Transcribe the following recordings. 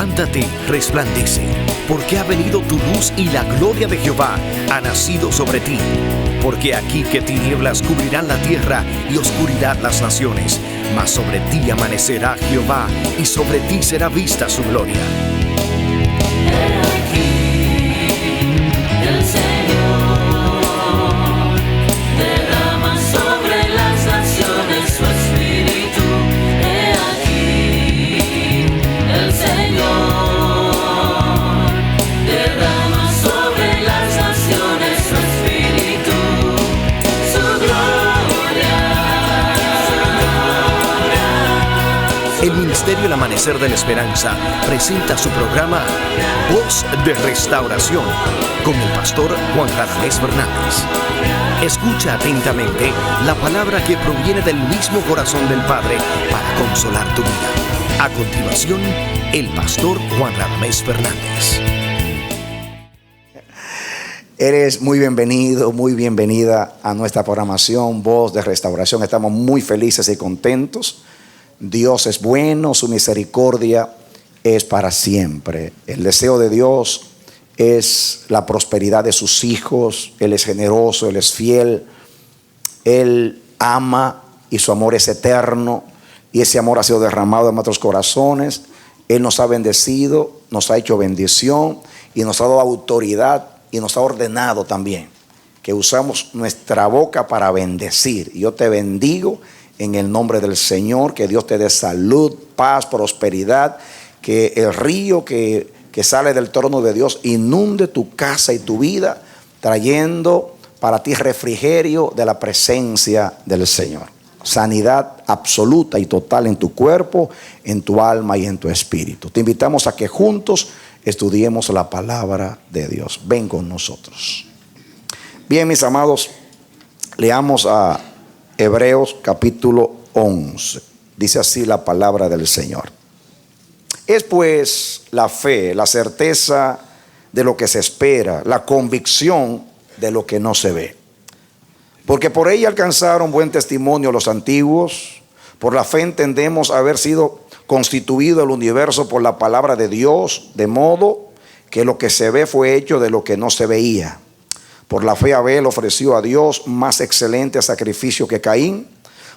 Levántate, resplandece, porque ha venido tu luz y la gloria de Jehová ha nacido sobre ti. Porque aquí que tinieblas cubrirán la tierra y oscuridad las naciones, mas sobre ti amanecerá Jehová y sobre ti será vista su gloria. El Ministerio El Amanecer de la Esperanza presenta su programa Voz de Restauración con el pastor Juan Radamés Fernández. Escucha atentamente la palabra que proviene del mismo corazón del Padre para consolar tu vida. A continuación, el pastor Juan Radamés Fernández. Eres muy bienvenido, muy bienvenida a nuestra programación Voz de Restauración. Estamos muy felices y contentos. Dios es bueno, su misericordia es para siempre. El deseo de Dios es la prosperidad de sus hijos. Él es generoso, Él es fiel, Él ama y su amor es eterno. Y ese amor ha sido derramado en nuestros corazones. Él nos ha bendecido, nos ha hecho bendición y nos ha dado autoridad y nos ha ordenado también que usamos nuestra boca para bendecir. Y yo te bendigo en el nombre del Señor, que Dios te dé salud, paz, prosperidad, que el río que sale del trono de Dios inunde tu casa y tu vida, trayendo para ti refrigerio de la presencia del Señor. Sanidad absoluta y total en tu cuerpo, en tu alma y en tu espíritu. Te invitamos a que juntos estudiemos la palabra de Dios. Ven con nosotros. Bien, mis amados, leamos a Hebreos capítulo 11. Dice así la palabra del Señor. Es pues la fe, la certeza de lo que se espera, la convicción de lo que no se ve. Porque por ella alcanzaron buen testimonio los antiguos. Por la fe entendemos haber sido constituido el universo por la palabra de Dios, de modo que lo que se ve fue hecho de lo que no se veía. Por la fe Abel ofreció a Dios más excelente sacrificio que Caín,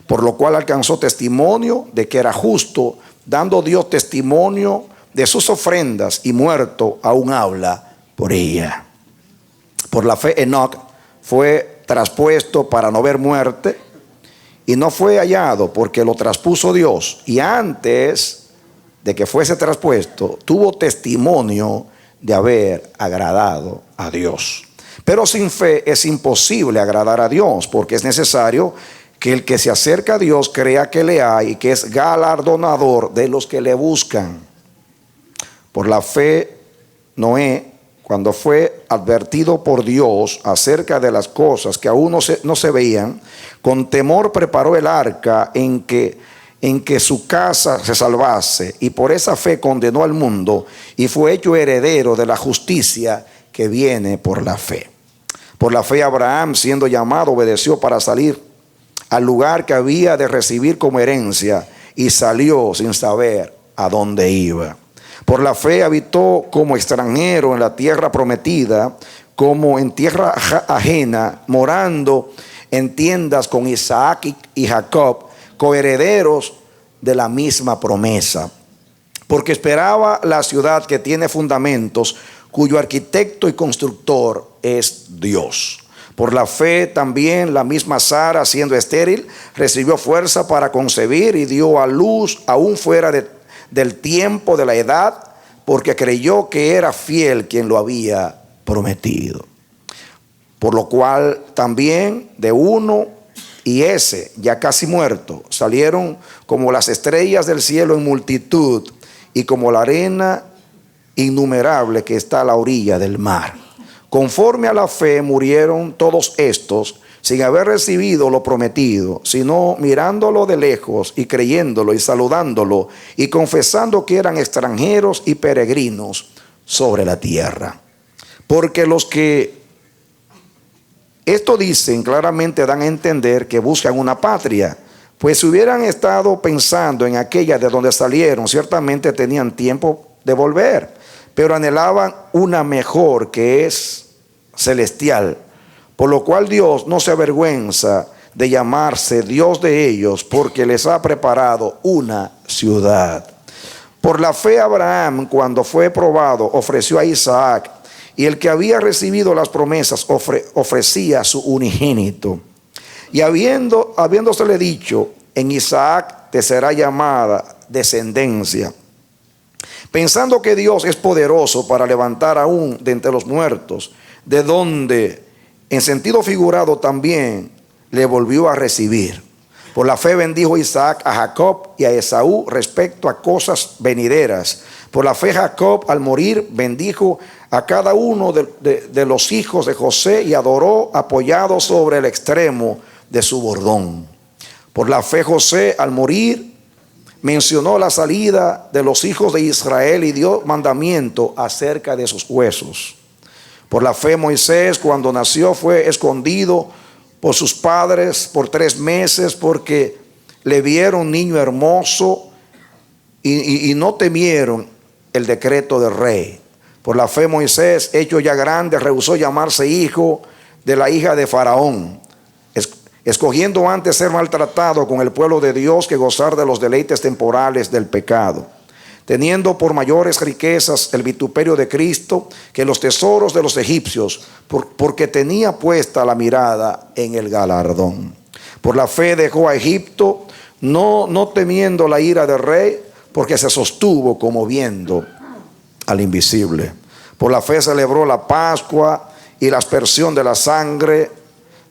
por lo cual alcanzó testimonio de que era justo, dando Dios testimonio de sus ofrendas, y muerto aún habla por ella. Por la fe Enoc fue traspuesto para no ver muerte, y no fue hallado porque lo traspuso Dios, y antes de que fuese traspuesto tuvo testimonio de haber agradado a Dios. Pero sin fe es imposible agradar a Dios, porque es necesario que el que se acerca a Dios crea que le hay y que es galardonador de los que le buscan. Por la fe, Noé, cuando fue advertido por Dios acerca de las cosas que aún no se veían, con temor preparó el arca en que su casa se salvase, y por esa fe condenó al mundo y fue hecho heredero de la justicia que viene por la fe. Por la fe Abraham, siendo llamado, obedeció para salir al lugar que había de recibir como herencia, y salió sin saber a dónde iba. Por la fe habitó como extranjero en la tierra prometida, como en tierra ajena, morando en tiendas con Isaac y Jacob, coherederos de la misma promesa. Porque esperaba la ciudad que tiene fundamentos, cuyo arquitecto y constructor es Dios. Por la fe también la misma Sara, siendo estéril, recibió fuerza para concebir y dio a luz aún fuera del tiempo de la edad, porque creyó que era fiel quien lo había prometido. Por lo cual también de uno y ese, ya casi muerto, salieron como las estrellas del cielo en multitud, y como la arena innumerable que está a la orilla del mar. Conforme a la fe murieron todos estos sin haber recibido lo prometido, sino mirándolo de lejos y creyéndolo y saludándolo y confesando que eran extranjeros y peregrinos sobre la tierra. Porque los que esto dicen claramente dan a entender que buscan una patria, pues si hubieran estado pensando en aquella de donde salieron, ciertamente tenían tiempo de volver, pero anhelaban una mejor, que es celestial, por lo cual Dios no se avergüenza de llamarse Dios de ellos, porque les ha preparado una ciudad. Por la fe Abraham, cuando fue probado, ofreció a Isaac, y el que había recibido las promesas ofrecía a su unigénito. Y habiéndosele dicho, en Isaac te será llamada descendencia, pensando que Dios es poderoso para levantar aún de entre los muertos, de donde en sentido figurado también le volvió a recibir. Por la fe bendijo Isaac a Jacob y a Esaú respecto a cosas venideras. Por la fe Jacob, al morir, bendijo a cada uno de los hijos de José y adoró apoyado sobre el extremo de su bordón. Por la fe José, al morir, mencionó la salida de los hijos de Israel y dio mandamiento acerca de sus huesos. Por la fe Moisés, cuando nació, fue escondido por sus padres por 3 meses, porque le vieron niño hermoso y no temieron el decreto del rey. Por la fe Moisés, hecho ya grande, rehusó llamarse hijo de la hija de Faraón, escogiendo antes ser maltratado con el pueblo de Dios que gozar de los deleites temporales del pecado, teniendo por mayores riquezas el vituperio de Cristo que los tesoros de los egipcios, porque tenía puesta la mirada en el galardón. Por la fe dejó a Egipto, no temiendo la ira del rey, porque se sostuvo como viendo al invisible. Por la fe celebró la Pascua y la aspersión de la sangre,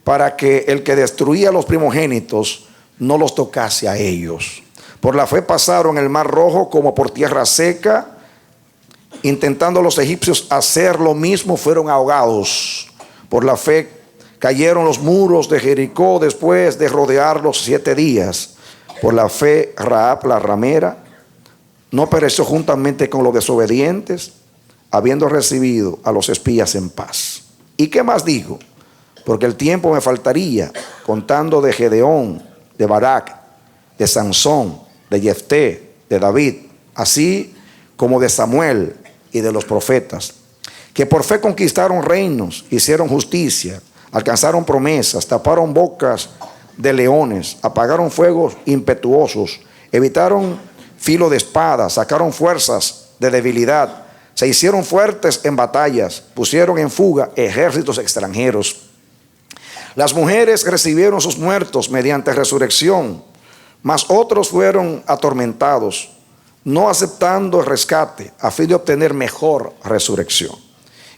para que el que destruía a los primogénitos no los tocase a ellos. Por la fe pasaron el mar rojo como por tierra seca, intentando los egipcios hacer lo mismo, fueron ahogados. Por la fe cayeron los muros de Jericó después de rodearlos 7 días. Por la fe Rahab la ramera no pereció juntamente con los desobedientes, habiendo recibido a los espías en paz. ¿Y qué más digo? Porque el tiempo me faltaría, contando de Gedeón, de Barak, de Sansón, de Jefté, de David, así como de Samuel y de los profetas, que por fe conquistaron reinos, hicieron justicia, alcanzaron promesas, taparon bocas de leones, apagaron fuegos impetuosos, evitaron filo de espada, sacaron fuerzas de debilidad, se hicieron fuertes en batallas, pusieron en fuga ejércitos extranjeros. Las mujeres recibieron sus muertos mediante resurrección, mas otros fueron atormentados, no aceptando el rescate a fin de obtener mejor resurrección.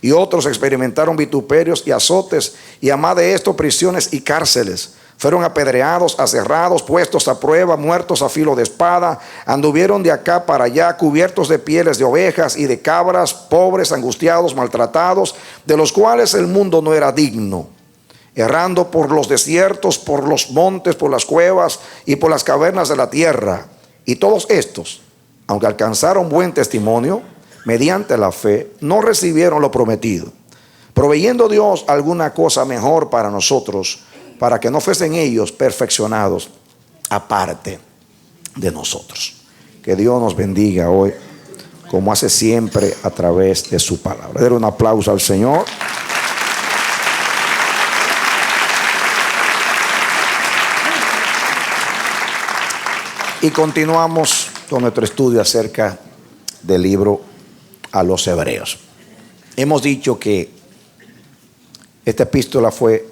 Y otros experimentaron vituperios y azotes, y a más de esto prisiones y cárceles. Fueron apedreados, aserrados, puestos a prueba, muertos a filo de espada. Anduvieron de acá para allá, cubiertos de pieles de ovejas y de cabras, pobres, angustiados, maltratados, de los cuales el mundo no era digno, errando por los desiertos, por los montes, por las cuevas y por las cavernas de la tierra. Y todos estos, aunque alcanzaron buen testimonio, mediante la fe, no recibieron lo prometido, proveyendo Dios alguna cosa mejor para nosotros, para que no fuesen ellos perfeccionados aparte de nosotros. Que Dios nos bendiga hoy, como hace siempre a través de su palabra. Denle un aplauso al Señor. Y continuamos con nuestro estudio acerca del libro a los Hebreos. Hemos dicho que esta epístola fue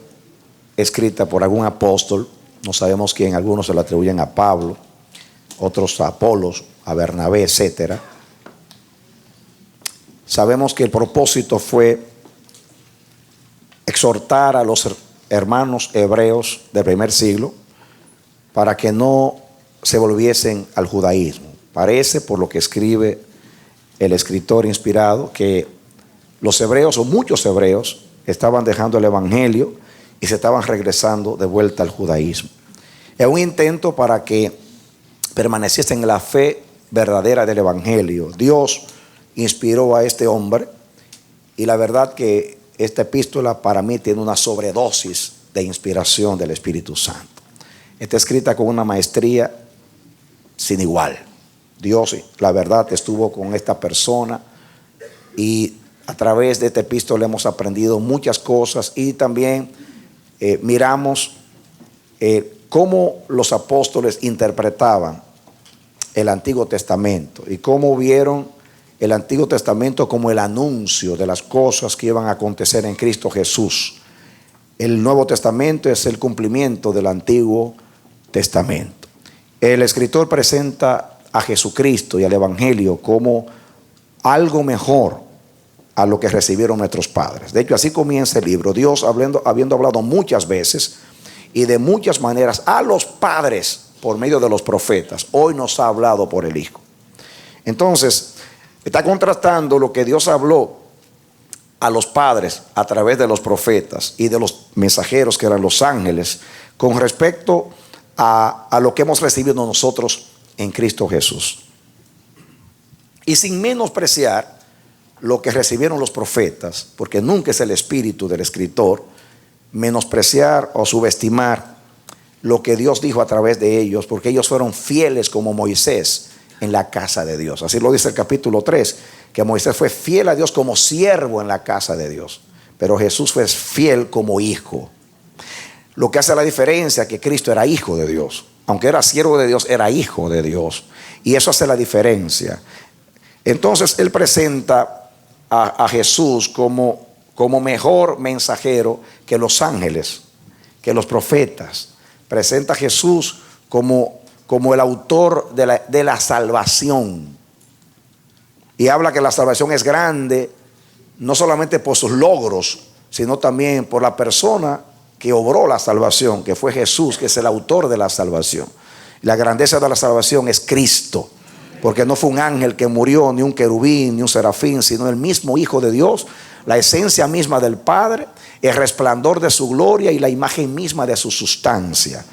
escrita por algún apóstol, no sabemos quién, algunos se la atribuyen a Pablo, otros a Apolos, a Bernabé, etc. Sabemos que el propósito fue exhortar a los hermanos hebreos del primer siglo para que no se volviesen al judaísmo. Parece, por lo que escribe el escritor inspirado, que los hebreos, o muchos hebreos, estaban dejando el evangelio y se estaban regresando de vuelta al judaísmo. Es un intento para que permaneciesen en la fe verdadera del evangelio. Dios inspiró a este hombre, y la verdad que esta epístola para mí tiene una sobredosis de inspiración del Espíritu Santo. Está escrita con una maestría sin igual. Dios, la verdad, estuvo con esta persona y a través de esta epístola hemos aprendido muchas cosas y también miramos cómo los apóstoles interpretaban el Antiguo Testamento y cómo vieron el Antiguo Testamento como el anuncio de las cosas que iban a acontecer en Cristo Jesús. El Nuevo Testamento es el cumplimiento del Antiguo Testamento. El escritor presenta a Jesucristo y al Evangelio como algo mejor a lo que recibieron nuestros padres. De hecho, así comienza el libro. Dios habiendo hablado muchas veces y de muchas maneras a los padres por medio de los profetas, hoy nos ha hablado por el Hijo. Entonces, está contrastando lo que Dios habló a los padres a través de los profetas y de los mensajeros que eran los ángeles con respecto a lo que hemos recibido nosotros en Cristo Jesús. Y sin menospreciar lo que recibieron los profetas, porque nunca es el espíritu del escritor menospreciar o subestimar lo que Dios dijo a través de ellos, porque ellos fueron fieles como Moisés en la casa de Dios. Así lo dice el capítulo 3, que Moisés fue fiel a Dios como siervo en la casa de Dios, pero Jesús fue fiel como hijo. Lo que hace la diferencia es que Cristo era hijo de Dios. Aunque era siervo de Dios, era hijo de Dios, y eso hace la diferencia. Entonces él presenta a Jesús como mejor mensajero que los ángeles, que los profetas. Presenta a Jesús como el autor de la salvación. Y habla que la salvación es grande, no solamente por sus logros, sino también por la persona que obró la salvación, que fue Jesús, que es el autor de la salvación. La grandeza de la salvación es Cristo. Porque no fue un ángel que murió, ni un querubín, ni un serafín, sino el mismo Hijo de Dios, la esencia misma del Padre, el resplandor de su gloria y la imagen misma de su sustancia.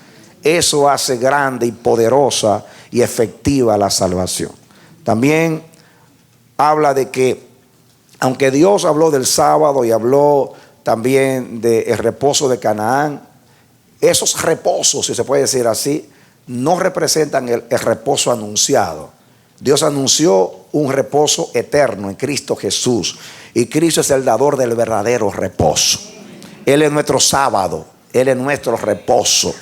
Eso hace grande y poderosa y efectiva la salvación. También habla de que, aunque Dios habló del sábado y habló también del reposo de Canaán, esos reposos, si se puede decir así, no representan el reposo anunciado. Dios anunció un reposo eterno en Cristo Jesús, y Cristo es el dador del verdadero reposo. Él es nuestro sábado, Él es nuestro reposo,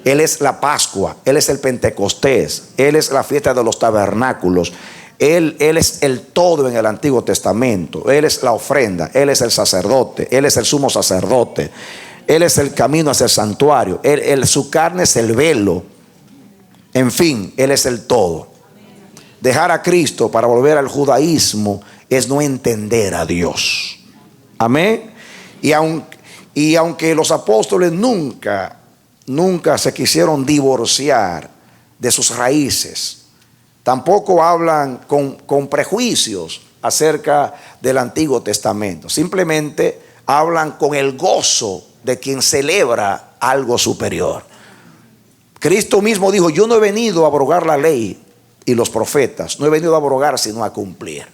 Él es la Pascua, Él es el Pentecostés, Él es la fiesta de los tabernáculos, Él es el todo en el Antiguo Testamento, Él es la ofrenda, Él es el sacerdote, Él es el sumo sacerdote, Él es el camino hacia el santuario, su carne es el velo, en fin, Él es el todo. Dejar a Cristo para volver al judaísmo es no entender a Dios. Amén. Y aunque los apóstoles nunca se quisieron divorciar de sus raíces, tampoco hablan con prejuicios acerca del Antiguo Testamento. Simplemente hablan con el gozo de quien celebra algo superior. Cristo mismo dijo: yo no he venido a abrogar la ley y los profetas, no he venido a abrogar sino a cumplir.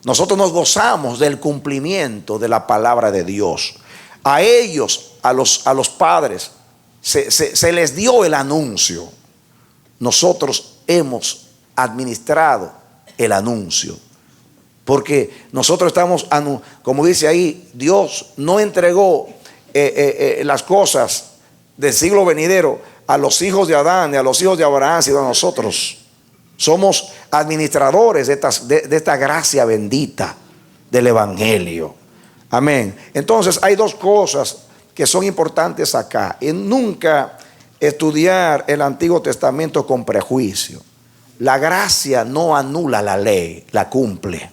Nosotros nos gozamos del cumplimiento de la palabra de Dios. A ellos, a los padres, se les dio el anuncio. Nosotros hemos administrado el anuncio, porque nosotros estamos, como dice ahí, Dios no entregó las cosas del siglo venidero a los hijos de Adán y a los hijos de Abraham, sino a nosotros. Somos administradores de esta gracia bendita del Evangelio. Amén. Entonces hay dos cosas que son importantes acá. Y nunca estudiar el Antiguo Testamento con prejuicio. La gracia no anula la ley, la cumple.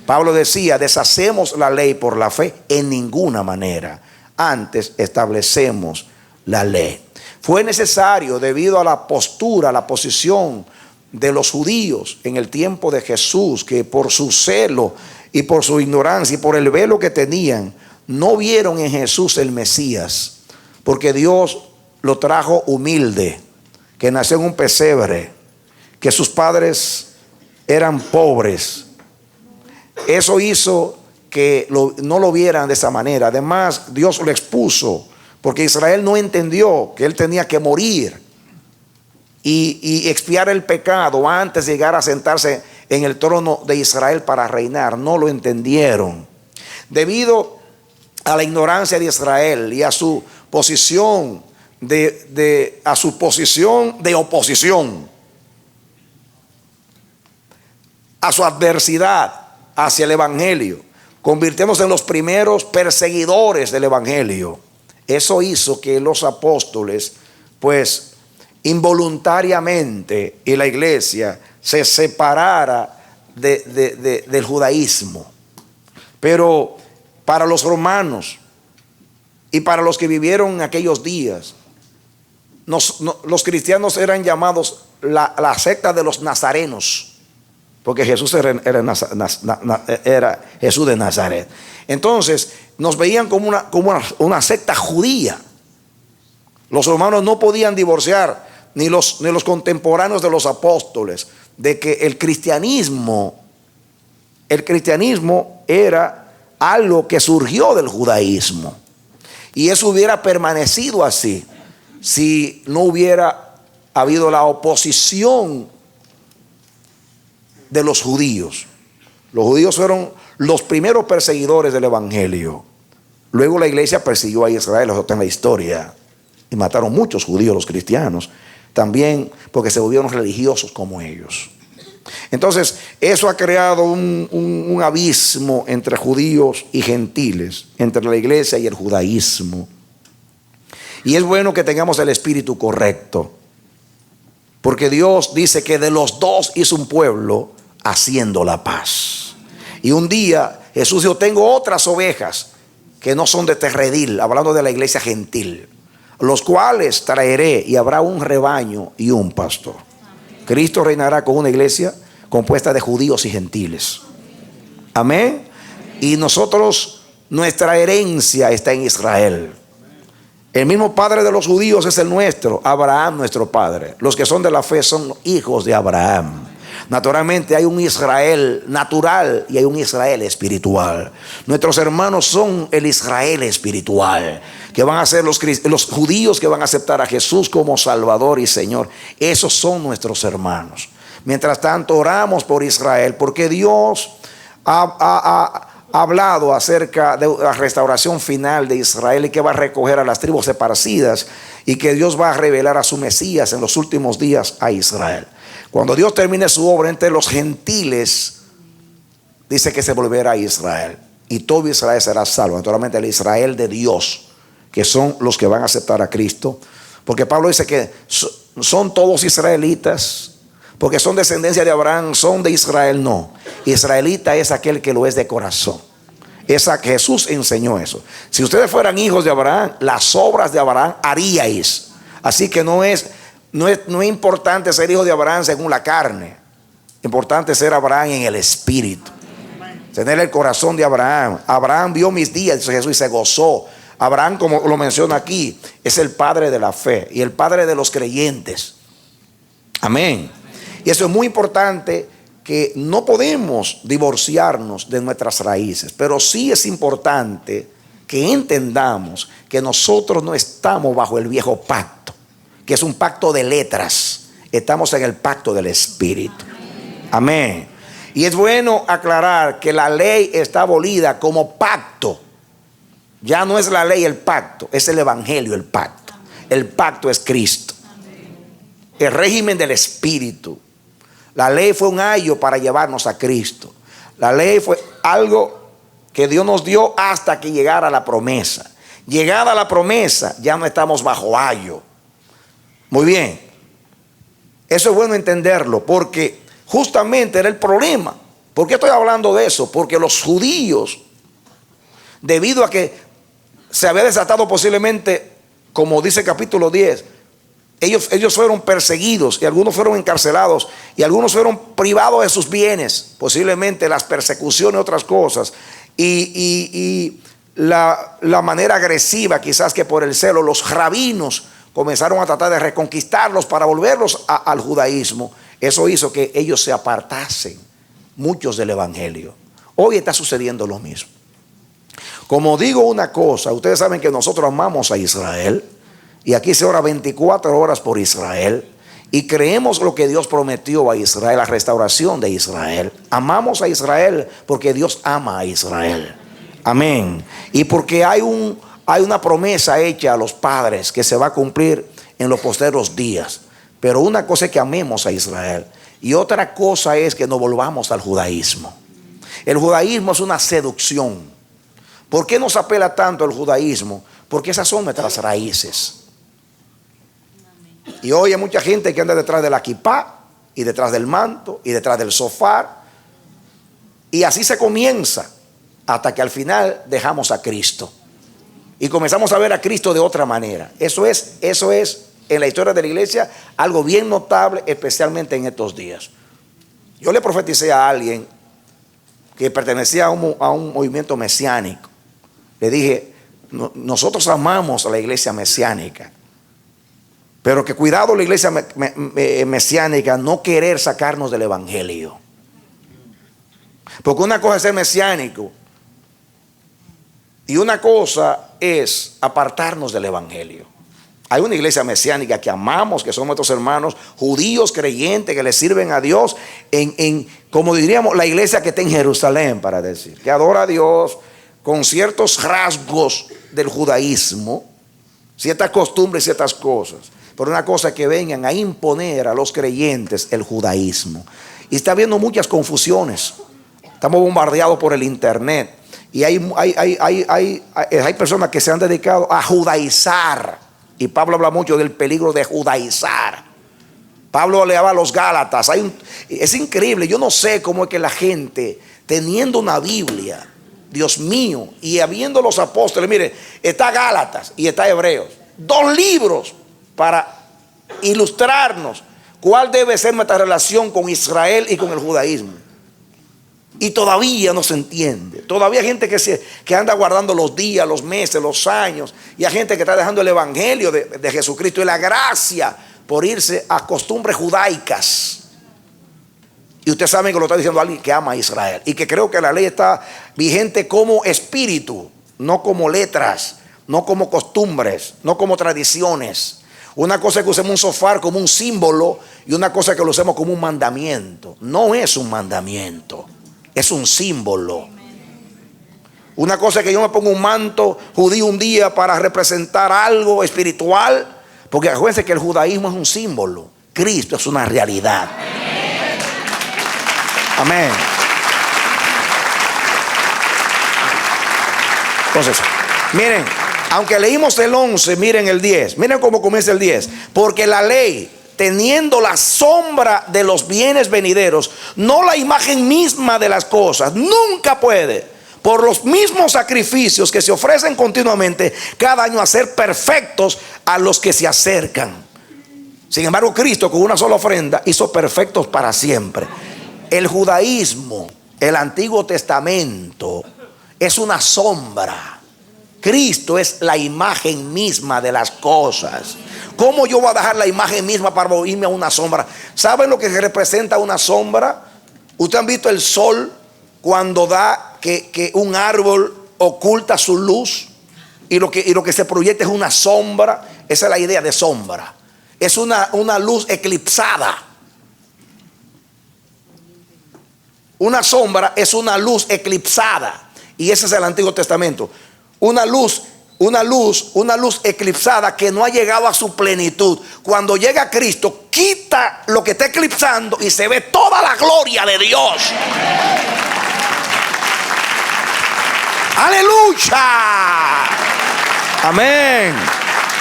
Pablo decía: deshacemos la ley por la fe en ninguna manera. Antes establecemos la ley. Fue necesario, debido a la postura, la posición de los judíos en el tiempo de Jesús, que por su celo y por su ignorancia y por el velo que tenían, no vieron en Jesús el Mesías, porque Dios lo trajo humilde, que nació en un pesebre, que sus padres eran pobres. Eso hizo que no lo vieran de esa manera. Además, Dios lo expuso, porque Israel no entendió que él tenía que morir y expiar el pecado antes de llegar a sentarse en el trono de Israel para reinar. No lo entendieron. Debido a la ignorancia de Israel y a su posición de oposición, a su adversidad hacia el evangelio, convirtiéndose en los primeros perseguidores del evangelio. Eso hizo que los apóstoles, pues involuntariamente, y la iglesia se separara del judaísmo. Pero para los romanos y para los que vivieron en aquellos días, los cristianos eran llamados la secta de los nazarenos, porque Jesús era Jesús de Nazaret. Entonces nos veían como una secta judía. Los romanos no podían divorciar, ni los contemporáneos de los apóstoles, de que el cristianismo era algo que surgió del judaísmo. Y eso hubiera permanecido así si no hubiera habido la oposición de los judíos. Los judíos fueron los primeros perseguidores del evangelio. Luego la iglesia persiguió a Israel, eso está en la historia, y mataron muchos judíos, los cristianos, también porque se volvieron religiosos como ellos. Entonces eso ha creado un abismo entre judíos y gentiles, entre la iglesia y el judaísmo. Y es bueno que tengamos el espíritu correcto, porque Dios dice que de los dos hizo un pueblo haciendo la paz. Y un día Jesús dijo: tengo otras ovejas que no son de este redil, hablando de la iglesia gentil, los cuales traeré, y habrá un rebaño y un pastor. Cristo reinará con una iglesia compuesta de judíos y gentiles. Amén. Y nosotros, nuestra herencia está en Israel. El mismo padre de los judíos es el nuestro, Abraham, nuestro padre. Los que son de la fe son hijos de Abraham. Naturalmente hay un Israel natural y hay un Israel espiritual. Nuestros hermanos son el Israel espiritual, que van a ser los judíos que van a aceptar a Jesús como Salvador y Señor. Esos son nuestros hermanos. Mientras tanto oramos por Israel, porque Dios ha hablado acerca de la restauración final de Israel, y que va a recoger a las tribus esparcidas, y que Dios va a revelar a su Mesías en los últimos días a Israel. Cuando Dios termine su obra entre los gentiles, dice que se volverá a Israel, y todo Israel será salvo. Naturalmente el Israel de Dios, que son los que van a aceptar a Cristo, porque Pablo dice que son todos israelitas, porque son descendencia de Abraham, son de Israel. No, israelita es aquel que lo es de corazón. Jesús enseñó eso. Si ustedes fueran hijos de Abraham, las obras de Abraham haríais. Así que no es importante ser hijo de Abraham según la carne. Importante ser Abraham en el espíritu, tener el corazón de Abraham. Abraham vio mis días, dice Jesús, y se gozó. Abraham, como lo menciona aquí, es el padre de la fe y el padre de los creyentes. Amén. Y eso es muy importante, que no podemos divorciarnos de nuestras raíces, pero sí es importante que entendamos que nosotros no estamos bajo el viejo pacto, que es un pacto de letras. Estamos en el pacto del Espíritu. Amén. Y es bueno aclarar que la ley está abolida como pacto. Ya no es la ley el pacto, es el evangelio el pacto. El pacto es Cristo, el régimen del Espíritu. La ley fue un ayo para llevarnos a Cristo. La ley fue algo que Dios nos dio hasta que llegara la promesa. Llegada la promesa, ya no estamos bajo ayo. Muy bien. Eso es bueno entenderlo, porque justamente era el problema. ¿Por qué estoy hablando de eso? Porque los judíos, debido a que se había desatado posiblemente, como dice el capítulo 10, ellos fueron perseguidos, y algunos fueron encarcelados, y algunos fueron privados de sus bienes, posiblemente las persecuciones y otras cosas, y la manera agresiva, quizás que por el celo, los rabinos comenzaron a tratar de reconquistarlos para volverlos al judaísmo. Eso hizo que ellos se apartasen, muchos, del evangelio. Hoy está sucediendo lo mismo. Como digo una cosa, ustedes saben que nosotros amamos a Israel, y aquí se ora 24 horas por Israel, Y creemos lo que Dios prometió a Israel, la restauración de Israel. Amamos a Israel porque Dios ama a Israel. Amén. Y porque hay una promesa hecha a los padres que se va a cumplir en los posteros días. Pero una cosa es que amemos a Israel y otra cosa es que nos volvamos al judaísmo. El judaísmo es una seducción. ¿Por qué nos apela tanto el judaísmo? Porque esas son nuestras raíces. Y hoy hay mucha gente que anda detrás de la kipá y detrás del manto y detrás del sofá. Y así se comienza hasta que al final dejamos a Cristo. Y comenzamos a ver a Cristo de otra manera. Eso es en la historia de la iglesia algo bien notable, especialmente en estos días. Yo le profeticé a alguien que pertenecía a un movimiento mesiánico. Le dije, nosotros amamos a la iglesia mesiánica, pero que cuidado la iglesia mesiánica no querer sacarnos del evangelio. Porque una cosa es ser mesiánico y una cosa es apartarnos del evangelio. Hay una iglesia mesiánica que amamos, que son nuestros hermanos judíos creyentes que le sirven a Dios como diríamos, la iglesia que está en Jerusalén, para decir, que adora a Dios con ciertos rasgos del judaísmo, ciertas costumbres, ciertas cosas. Pero una cosa es que vengan a imponer a los creyentes el judaísmo. Y está habiendo muchas confusiones. Estamos bombardeados por el internet. Y hay personas que se han dedicado a judaizar. Y Pablo habla mucho del peligro de judaizar. Pablo le habla a los Gálatas. Es increíble. Yo no sé cómo es que la gente, teniendo una Biblia, Dios mío, y habiendo los apóstoles, mire, está Gálatas y está Hebreos. 2 libros para ilustrarnos cuál debe ser nuestra relación con Israel y con el judaísmo. Y todavía no se entiende. Todavía hay gente que anda guardando los días, los meses, los años. Y hay gente que está dejando el evangelio de Jesucristo y la gracia por irse a costumbres judaicas. Y ustedes saben que lo está diciendo alguien que ama a Israel. Y que creo que la ley está vigente como espíritu, no como letras, no como costumbres, no como tradiciones. Una cosa es que usemos un sofá como un símbolo y una cosa es que lo usemos como un mandamiento. No es un mandamiento. Es un símbolo. Una cosa es que yo me pongo un manto judío un día para representar algo espiritual, porque acuérdense que el judaísmo es un símbolo, Cristo es una realidad. Amén. Entonces, miren, aunque leímos el 11, miren el 10. Miren cómo comienza el 10. Porque la ley, teniendo la sombra de los bienes venideros, no la imagen misma de las cosas, nunca puede, por los mismos sacrificios que se ofrecen continuamente cada año, hacer perfectos a los que se acercan. Sin embargo, Cristo con una sola ofrenda hizo perfectos para siempre. El judaísmo, el Antiguo Testamento, es una sombra. Cristo es la imagen misma de las cosas. ¿Cómo yo voy a dejar la imagen misma para irme a una sombra? ¿Saben lo que representa una sombra? ¿Ustedes han visto el sol cuando da que un árbol oculta su luz y lo que se proyecta es una sombra? Esa es la idea de sombra. Es una luz eclipsada. Una sombra es una luz eclipsada. Y ese es el Antiguo Testamento. Una luz eclipsada que no ha llegado a su plenitud. Cuando llega Cristo, quita lo que está eclipsando y se ve toda la gloria de Dios. ¡Aleluya! Amén.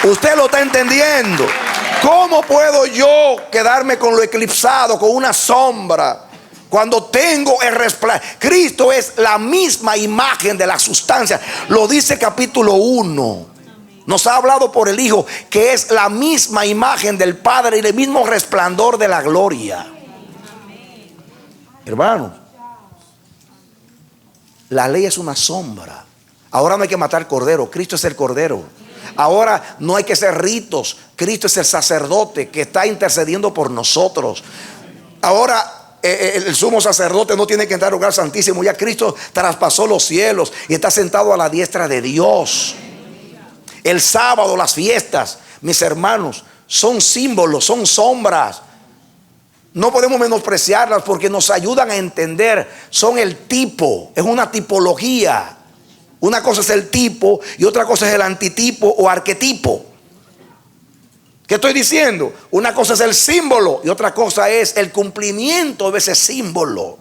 Usted lo está entendiendo. ¿Cómo puedo yo quedarme con lo eclipsado, con una sombra, cuando tengo el resplandor? Cristo es la misma imagen de la sustancia. Lo dice capítulo 1. Nos ha hablado por el Hijo, que es la misma imagen del Padre y el mismo resplandor de la gloria. Hermano, la ley es una sombra. Ahora no hay que matar cordero. Cristo es el cordero. Ahora no hay que hacer ritos. Cristo es el sacerdote que está intercediendo por nosotros. Ahora el sumo sacerdote no tiene que entrar al lugar santísimo. Ya Cristo traspasó los cielos y está sentado a la diestra de Dios. El sábado, las fiestas, mis hermanos, son símbolos, son sombras. No podemos menospreciarlas porque nos ayudan a entender. Son el tipo, es una tipología. Una cosa es el tipo y otra cosa es el antitipo o arquetipo. ¿Qué estoy diciendo? Una cosa es el símbolo y otra cosa es el cumplimiento de ese símbolo.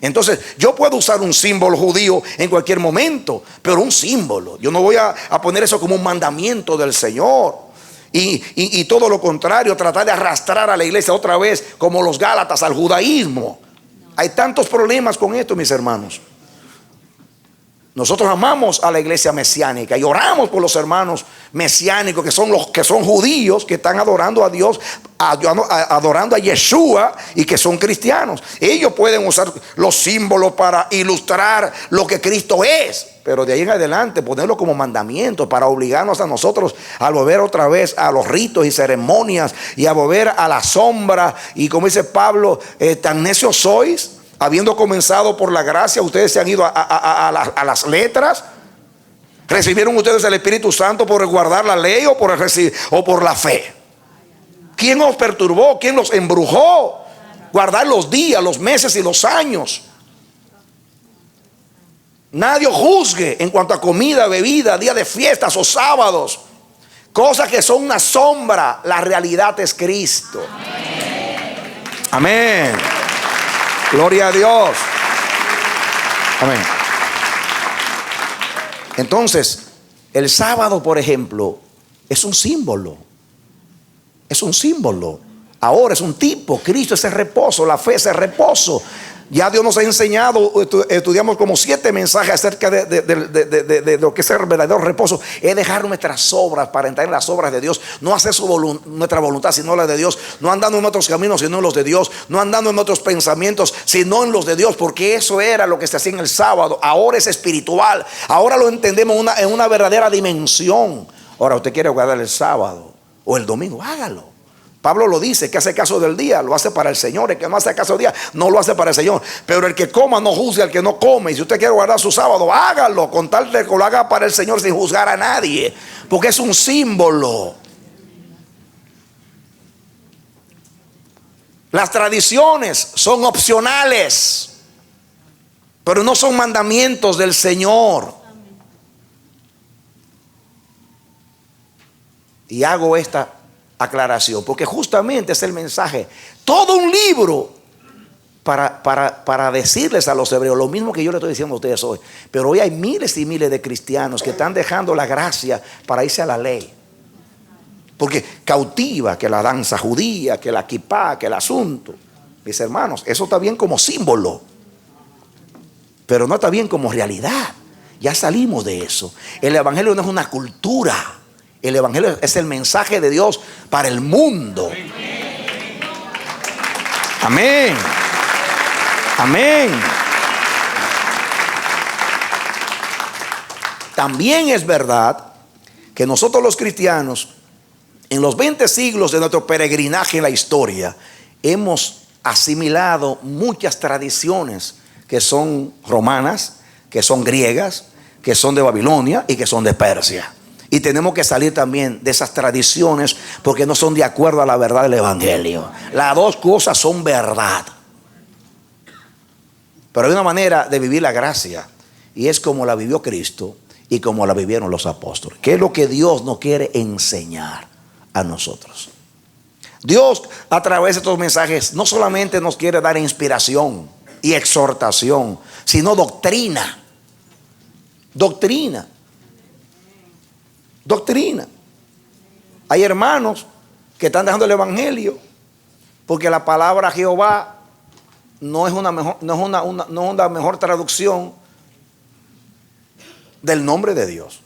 Entonces yo puedo usar un símbolo judío en cualquier momento, pero un símbolo. Yo no voy a poner eso como un mandamiento del Señor. Y todo lo contrario, tratar de arrastrar a la iglesia otra vez como los Gálatas al judaísmo. Hay tantos problemas con esto, mis hermanos. Nosotros amamos a la iglesia mesiánica y oramos por los hermanos mesiánicos que son los que son judíos, que están adorando a Dios, adorando a Yeshua y que son cristianos. Ellos pueden usar los símbolos para ilustrar lo que Cristo es, pero de ahí en adelante ponerlo como mandamiento para obligarnos a nosotros a volver otra vez a los ritos y ceremonias y a volver a la sombra. Y como dice Pablo, tan necios sois. Habiendo comenzado por la gracia, ustedes se han ido a las letras. ¿Recibieron ustedes el Espíritu Santo por guardar la ley o por la fe? ¿Quién os perturbó? ¿Quién los embrujó? Guardar los días, los meses y los años. Nadie os juzgue en cuanto a comida, bebida, día de fiestas o sábados. Cosas que son una sombra. La realidad es Cristo. Amén. Gloria a Dios. Amén. Entonces, el sábado, por ejemplo, es un símbolo. Es un símbolo. Ahora es un tipo. Cristo es el reposo, la fe es el reposo. Ya Dios nos ha enseñado, estudiamos como 7 mensajes acerca de lo que es el verdadero reposo. Es dejar nuestras obras para entrar en las obras de Dios. No hacer nuestra voluntad sino la de Dios. No andando en nuestros caminos sino en los de Dios. No andando en nuestros pensamientos sino en los de Dios. Porque eso era lo que se hacía en el sábado. Ahora es espiritual. Ahora lo entendemos en una verdadera dimensión. Ahora usted quiere guardar el sábado o el domingo, hágalo. Pablo lo dice, que hace caso del día, lo hace para el Señor. El que no hace caso del día, no lo hace para el Señor. Pero el que coma no juzgue al que no come. Y si usted quiere guardar su sábado, hágalo, con tal de que lo haga para el Señor sin juzgar a nadie. Porque es un símbolo. Las tradiciones son opcionales, pero no son mandamientos del Señor. Y hago esta aclaración porque justamente es el mensaje, todo un libro para decirles a los hebreos lo mismo que yo le estoy diciendo a ustedes hoy. Pero hoy hay miles y miles de cristianos que están dejando la gracia para irse a la ley, porque cautiva que la danza judía, que la kipá, que el asunto. Mis hermanos, eso está bien como símbolo, pero no está bien como realidad. Ya salimos de eso. El evangelio no es una cultura. El evangelio es el mensaje de Dios para el mundo. Amén. Amén. También es verdad que nosotros los cristianos, en los 20 siglos de nuestro peregrinaje en la historia, hemos asimilado muchas tradiciones que son romanas, que son griegas, que son de Babilonia y que son de Persia. Y tenemos que salir también de esas tradiciones porque no son de acuerdo a la verdad del evangelio. Las dos cosas son verdad. Pero hay una manera de vivir la gracia, y es como la vivió Cristo y como la vivieron los apóstoles. ¿Qué es lo que Dios nos quiere enseñar a nosotros? Dios, a través de estos mensajes, no solamente nos quiere dar inspiración y exhortación, sino doctrina. Doctrina. Doctrina. Hay hermanos que están dejando el evangelio porque la palabra Jehová no es una mejor traducción del nombre de Dios.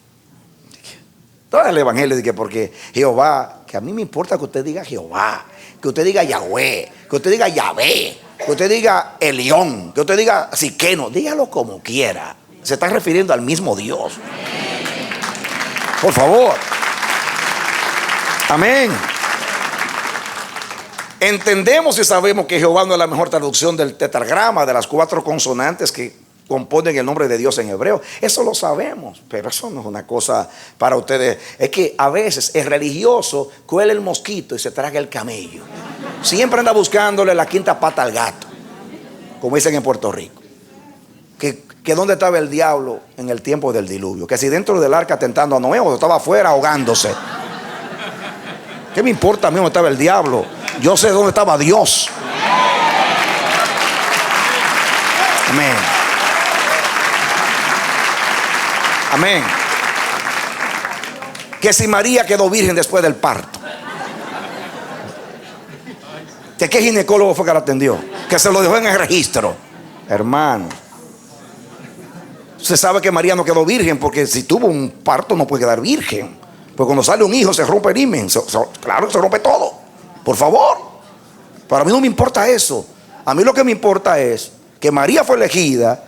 Todo el evangelio dice que porque Jehová, que a mí me importa que usted diga Jehová, que usted diga Yahweh, que usted diga Yahvé, que usted diga Elión, que usted diga Siqueno, dígalo como quiera. Se está refiriendo al mismo Dios. Por favor. Amén. Entendemos y sabemos que Jehová no es la mejor traducción del tetragrama, de las 4 consonantes que componen el nombre de Dios en hebreo. Eso lo sabemos, pero eso no es una cosa para ustedes. Es que a veces el religioso cuela el mosquito y se traga el camello. Siempre anda buscándole la quinta pata al gato, como dicen en Puerto Rico. Que dónde estaba el diablo en el tiempo del diluvio. Que si dentro del arca tentando a Noé o estaba afuera ahogándose. ¿Qué me importa a mí dónde estaba el diablo? Yo sé dónde estaba Dios. Amén. Amén. Que si María quedó virgen después del parto. ¿Que qué ginecólogo fue que la atendió? Que se lo dejó en el registro. Hermano, usted sabe que María no quedó virgen porque si tuvo un parto no puede quedar virgen. Porque cuando sale un hijo se rompe el himen. Claro que se rompe todo. Por favor. Para mí no me importa eso. A mí lo que me importa es que María fue elegida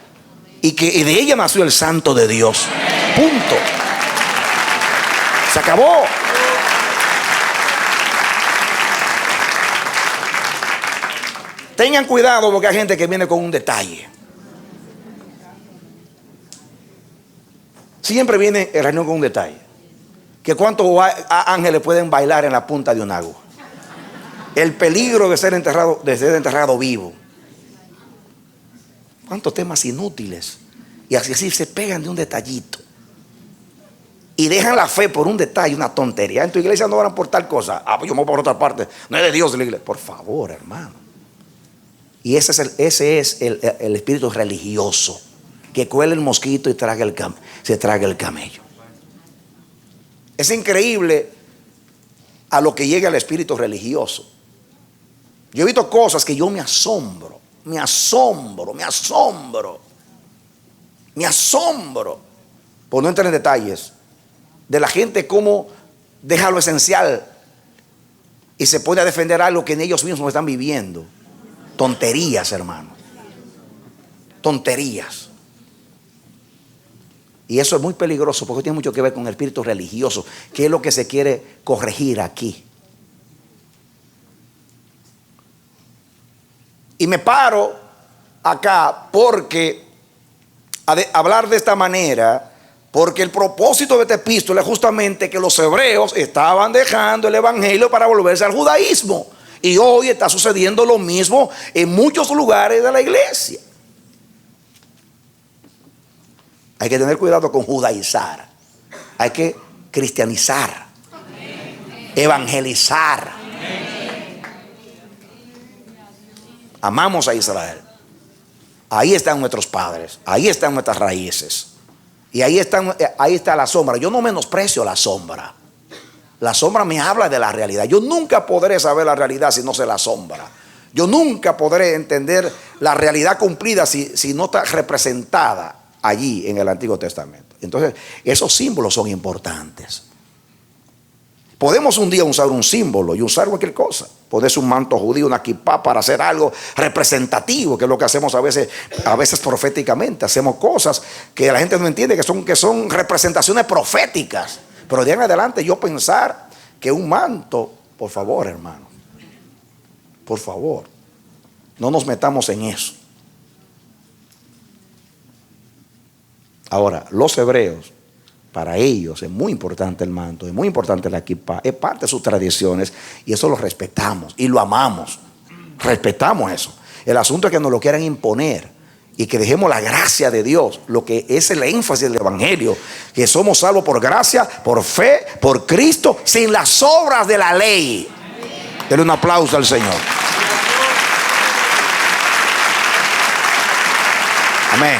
y que de ella nació el Santo de Dios. Punto. Se acabó. Tengan cuidado porque hay gente que viene con un detalle. Siempre viene el reino con un detalle. Que cuántos ángeles pueden bailar en la punta de un agua. El peligro de ser enterrado vivo. Cuántos temas inútiles. Y así se pegan de un detallito. Y dejan la fe por un detalle, una tontería. En tu iglesia no oran por tal cosa. Pues yo me voy por otra parte. No es de Dios la iglesia. Por favor, hermano. Y ese es el espíritu religioso. Que cuela el mosquito y se traga el camello. Es increíble a lo que llega el espíritu religioso. Yo he visto cosas que yo me asombro. Por no entrar en detalles de la gente cómo deja lo esencial y se pone a defender algo que en ellos mismos están viviendo. Tonterías, hermano. Tonterías. Y eso es muy peligroso porque tiene mucho que ver con el espíritu religioso, que es lo que se quiere corregir aquí. Y me paro acá porque hablar de esta manera, porque el propósito de esta epístola es justamente que los hebreos estaban dejando el evangelio para volverse al judaísmo. Y hoy está sucediendo lo mismo en muchos lugares de la iglesia. Hay que tener cuidado con judaizar. Hay que cristianizar. Evangelizar. Amamos a Israel. Ahí están nuestros padres. Ahí están nuestras raíces. Y ahí está la sombra. Yo no menosprecio la sombra. La sombra me habla de la realidad. Yo nunca podré saber la realidad si no sé la sombra. Yo nunca podré entender la realidad cumplida si no está representada allí en el Antiguo Testamento. Entonces, esos símbolos son importantes. Podemos un día usar un símbolo y usar cualquier cosa. Ponerse un manto judío, una kipá para hacer algo representativo, que es lo que hacemos a veces proféticamente. Hacemos cosas que la gente no entiende, que son representaciones proféticas. Pero de ahí en adelante yo pensar que un manto, por favor, hermano, por favor, no nos metamos en eso. Ahora, los hebreos, para ellos es muy importante el manto, es muy importante la kipá, es parte de sus tradiciones y eso lo respetamos y lo amamos. Respetamos eso. El asunto es que nos lo quieran imponer y que dejemos la gracia de Dios, lo que es el énfasis del evangelio, que somos salvos por gracia, por fe, por Cristo, sin las obras de la ley. Denle un aplauso al Señor. Amén.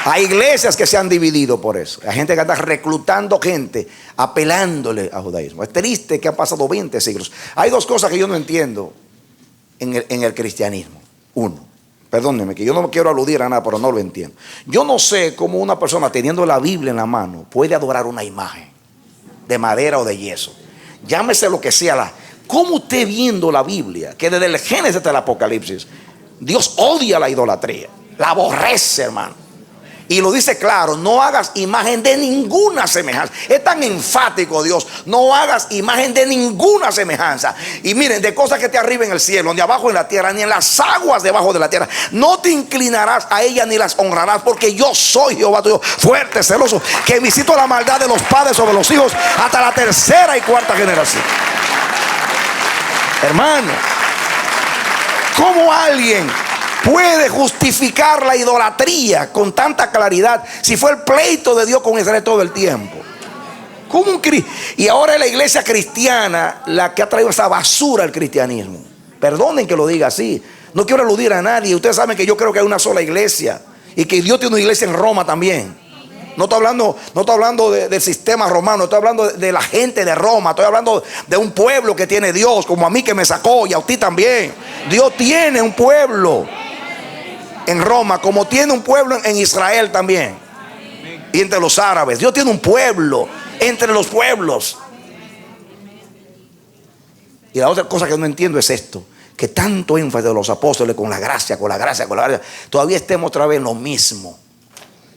Hay iglesias que se han dividido por eso. Hay gente que anda reclutando gente, apelándole al judaísmo. Es triste que han pasado 20 siglos. Hay dos cosas que yo no entiendo en el cristianismo. Uno, perdónenme que yo no quiero aludir a nada, pero no lo entiendo. Yo no sé cómo una persona teniendo la Biblia en la mano puede adorar una imagen de madera o de yeso. Llámese lo que sea. ¿Cómo usted viendo la Biblia, que desde el Génesis hasta el Apocalipsis, Dios odia la idolatría, la aborrece, hermano? Y lo dice claro: no hagas imagen de ninguna semejanza. Es tan enfático Dios: no hagas imagen de ninguna semejanza. Y miren, de cosas que te arriba en el cielo, ni abajo en la tierra, ni en las aguas debajo de la tierra. No te inclinarás a ellas ni las honrarás, porque yo soy Jehová tu Dios, fuerte, celoso, que visito la maldad de los padres sobre los hijos hasta la tercera y cuarta generación. Hermano, ¿cómo alguien puede justificar la idolatría con tanta claridad si fue el pleito de Dios con Israel todo el tiempo? ¿Cómo y ahora es la iglesia cristiana la que ha traído esa basura al cristianismo? Perdonen que lo diga así, no quiero aludir a nadie. Ustedes saben que yo creo que hay una sola iglesia y que Dios tiene una iglesia en Roma también. No estoy hablando del sistema romano, estoy hablando de la gente de Roma. Estoy hablando de un pueblo que tiene Dios, como a mí que me sacó y a usted también. Dios tiene un pueblo en Roma, como tiene un pueblo en Israel también, y entre los árabes. Dios tiene un pueblo entre los pueblos. Y la otra cosa que no entiendo es esto: que tanto énfasis de los apóstoles con la gracia, todavía estemos otra vez en lo mismo,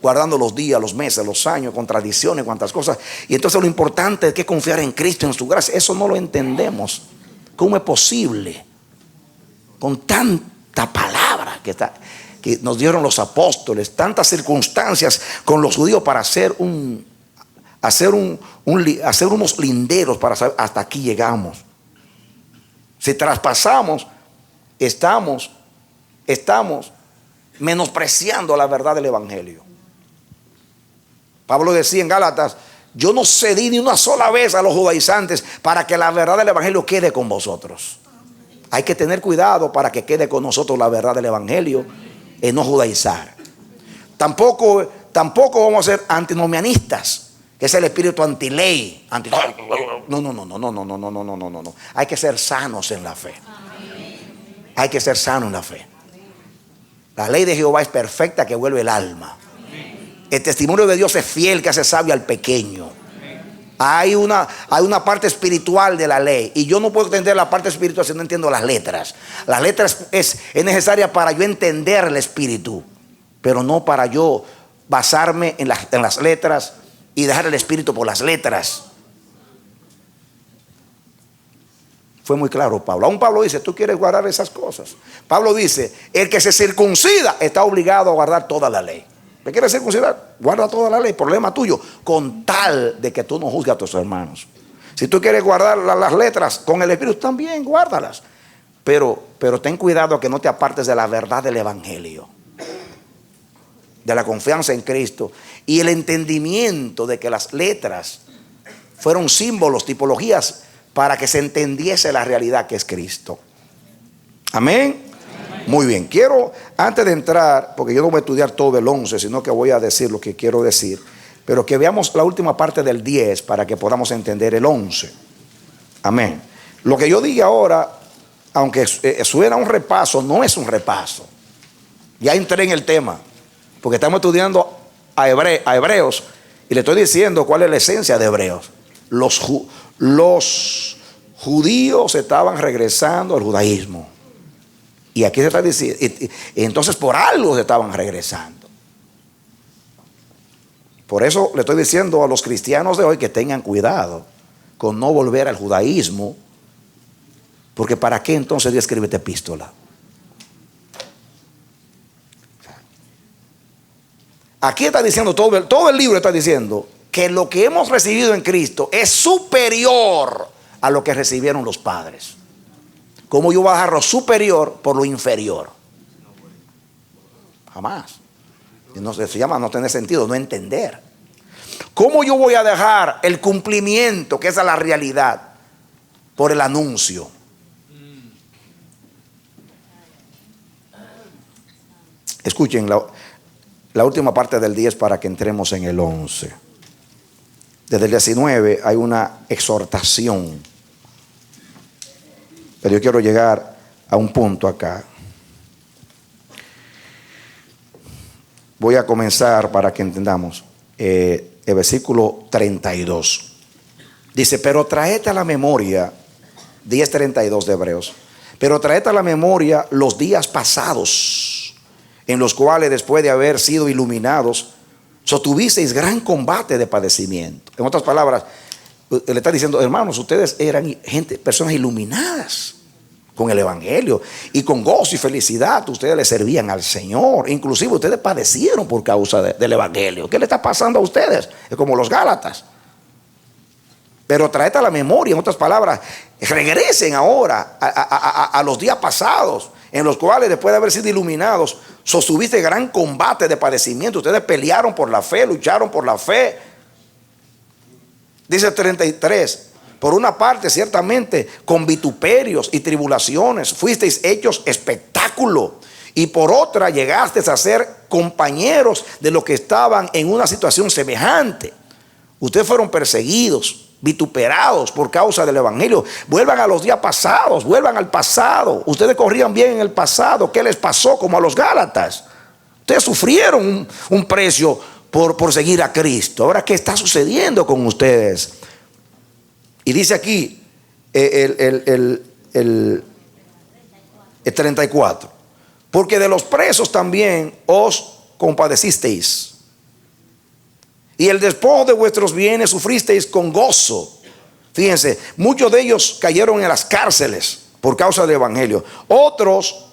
guardando los días, los meses, los años, con tradiciones, cuantas cosas. Y entonces lo importante es que confiar en Cristo, en su gracia. Eso no lo entendemos. ¿Cómo es posible con tanta palabra que nos dieron los apóstoles, tantas circunstancias con los judíos para hacer unos linderos para saber hasta aquí llegamos? Si traspasamos, estamos menospreciando la verdad del evangelio. Pablo decía en Gálatas: yo no cedí ni una sola vez a los judaizantes para que la verdad del evangelio quede con vosotros. Hay que tener cuidado para que quede con nosotros la verdad del evangelio y no judaizar. Tampoco vamos a ser antinomianistas, que es el espíritu antiley. No. Hay que ser sanos en la fe. Hay que ser sanos en la fe. La ley de Jehová es perfecta, que vuelve el alma. El testimonio de Dios es fiel, que hace sabio al pequeño. Hay una parte espiritual de la ley, y yo no puedo entender la parte espiritual si no entiendo las letras. Las letras es necesaria para yo entender el espíritu, pero no para yo basarme en las letras y dejar el espíritu por las letras. Fue muy claro Pablo. Aún Pablo dice: tú quieres guardar esas cosas. Pablo dice: el que se circuncida está obligado a guardar toda la ley. ¿Te quieres circuncidar? Guarda toda la ley, problema tuyo, con tal de que tú no juzgues a tus hermanos. Si tú quieres guardar las letras con el espíritu, también guárdalas, pero ten cuidado que no te apartes de la verdad del evangelio, de la confianza en Cristo y el entendimiento de que las letras fueron símbolos, tipologías, para que se entendiese la realidad que es Cristo. Amén. Muy bien, quiero, antes de entrar, porque yo no voy a estudiar todo el 11, sino que voy a decir lo que quiero decir, pero que veamos la última parte del 10 para que podamos entender el 11. Amén. Lo que yo diga ahora, aunque suena un repaso, no es un repaso. Ya entré en el tema, porque estamos estudiando a Hebreos, y le estoy diciendo cuál es la esencia de Hebreos. Los judíos estaban regresando al judaísmo. Y aquí se está diciendo, y entonces por algo se estaban regresando. Por eso le estoy diciendo a los cristianos de hoy que tengan cuidado con no volver al judaísmo, porque ¿para qué entonces Dios escribe esta epístola? Aquí está diciendo, todo el libro está diciendo que lo que hemos recibido en Cristo es superior a lo que recibieron los padres. ¿Cómo yo voy a dejar lo superior por lo inferior? Jamás. No se llama no tener sentido, no entender. ¿Cómo yo voy a dejar el cumplimiento, que esa es la realidad, por el anuncio? Escuchen la última parte del 10 para que entremos en el 11. Desde el 19 hay una exhortación. Pero yo quiero llegar a un punto acá. Voy a comenzar para que entendamos el versículo 32. Dice: pero traed a la memoria, 10:32 de Hebreos, pero traed a la memoria los días pasados, en los cuales después de haber sido iluminados, Sostuvisteis gran combate de padecimiento. En otras palabras, le está diciendo, hermanos, ustedes eran personas iluminadas con el evangelio, y con gozo y felicidad ustedes le servían al Señor. Inclusive ustedes padecieron por causa del evangelio. ¿Qué le está pasando a ustedes? Es como los Gálatas. Pero traed a la memoria, en otras palabras, regresen ahora a los días pasados, en los cuales después de haber sido iluminados, sostuviste gran combate de padecimiento. Ustedes pelearon por la fe, lucharon por la fe. Dice 33, por una parte ciertamente con vituperios y tribulaciones fuisteis hechos espectáculo, y por otra llegasteis a ser compañeros de los que estaban en una situación semejante. Ustedes fueron perseguidos, vituperados por causa del evangelio. Vuelvan a los días pasados, vuelvan al pasado. Ustedes corrían bien en el pasado. ¿Qué les pasó? Como a los Gálatas. Ustedes sufrieron un precio por seguir a Cristo. Ahora, ¿qué está sucediendo con ustedes? Y dice aquí el 34, porque de los presos también os compadecisteis, y el despojo de vuestros bienes sufristeis con gozo. Fíjense, muchos de ellos cayeron en las cárceles por causa del evangelio. Otros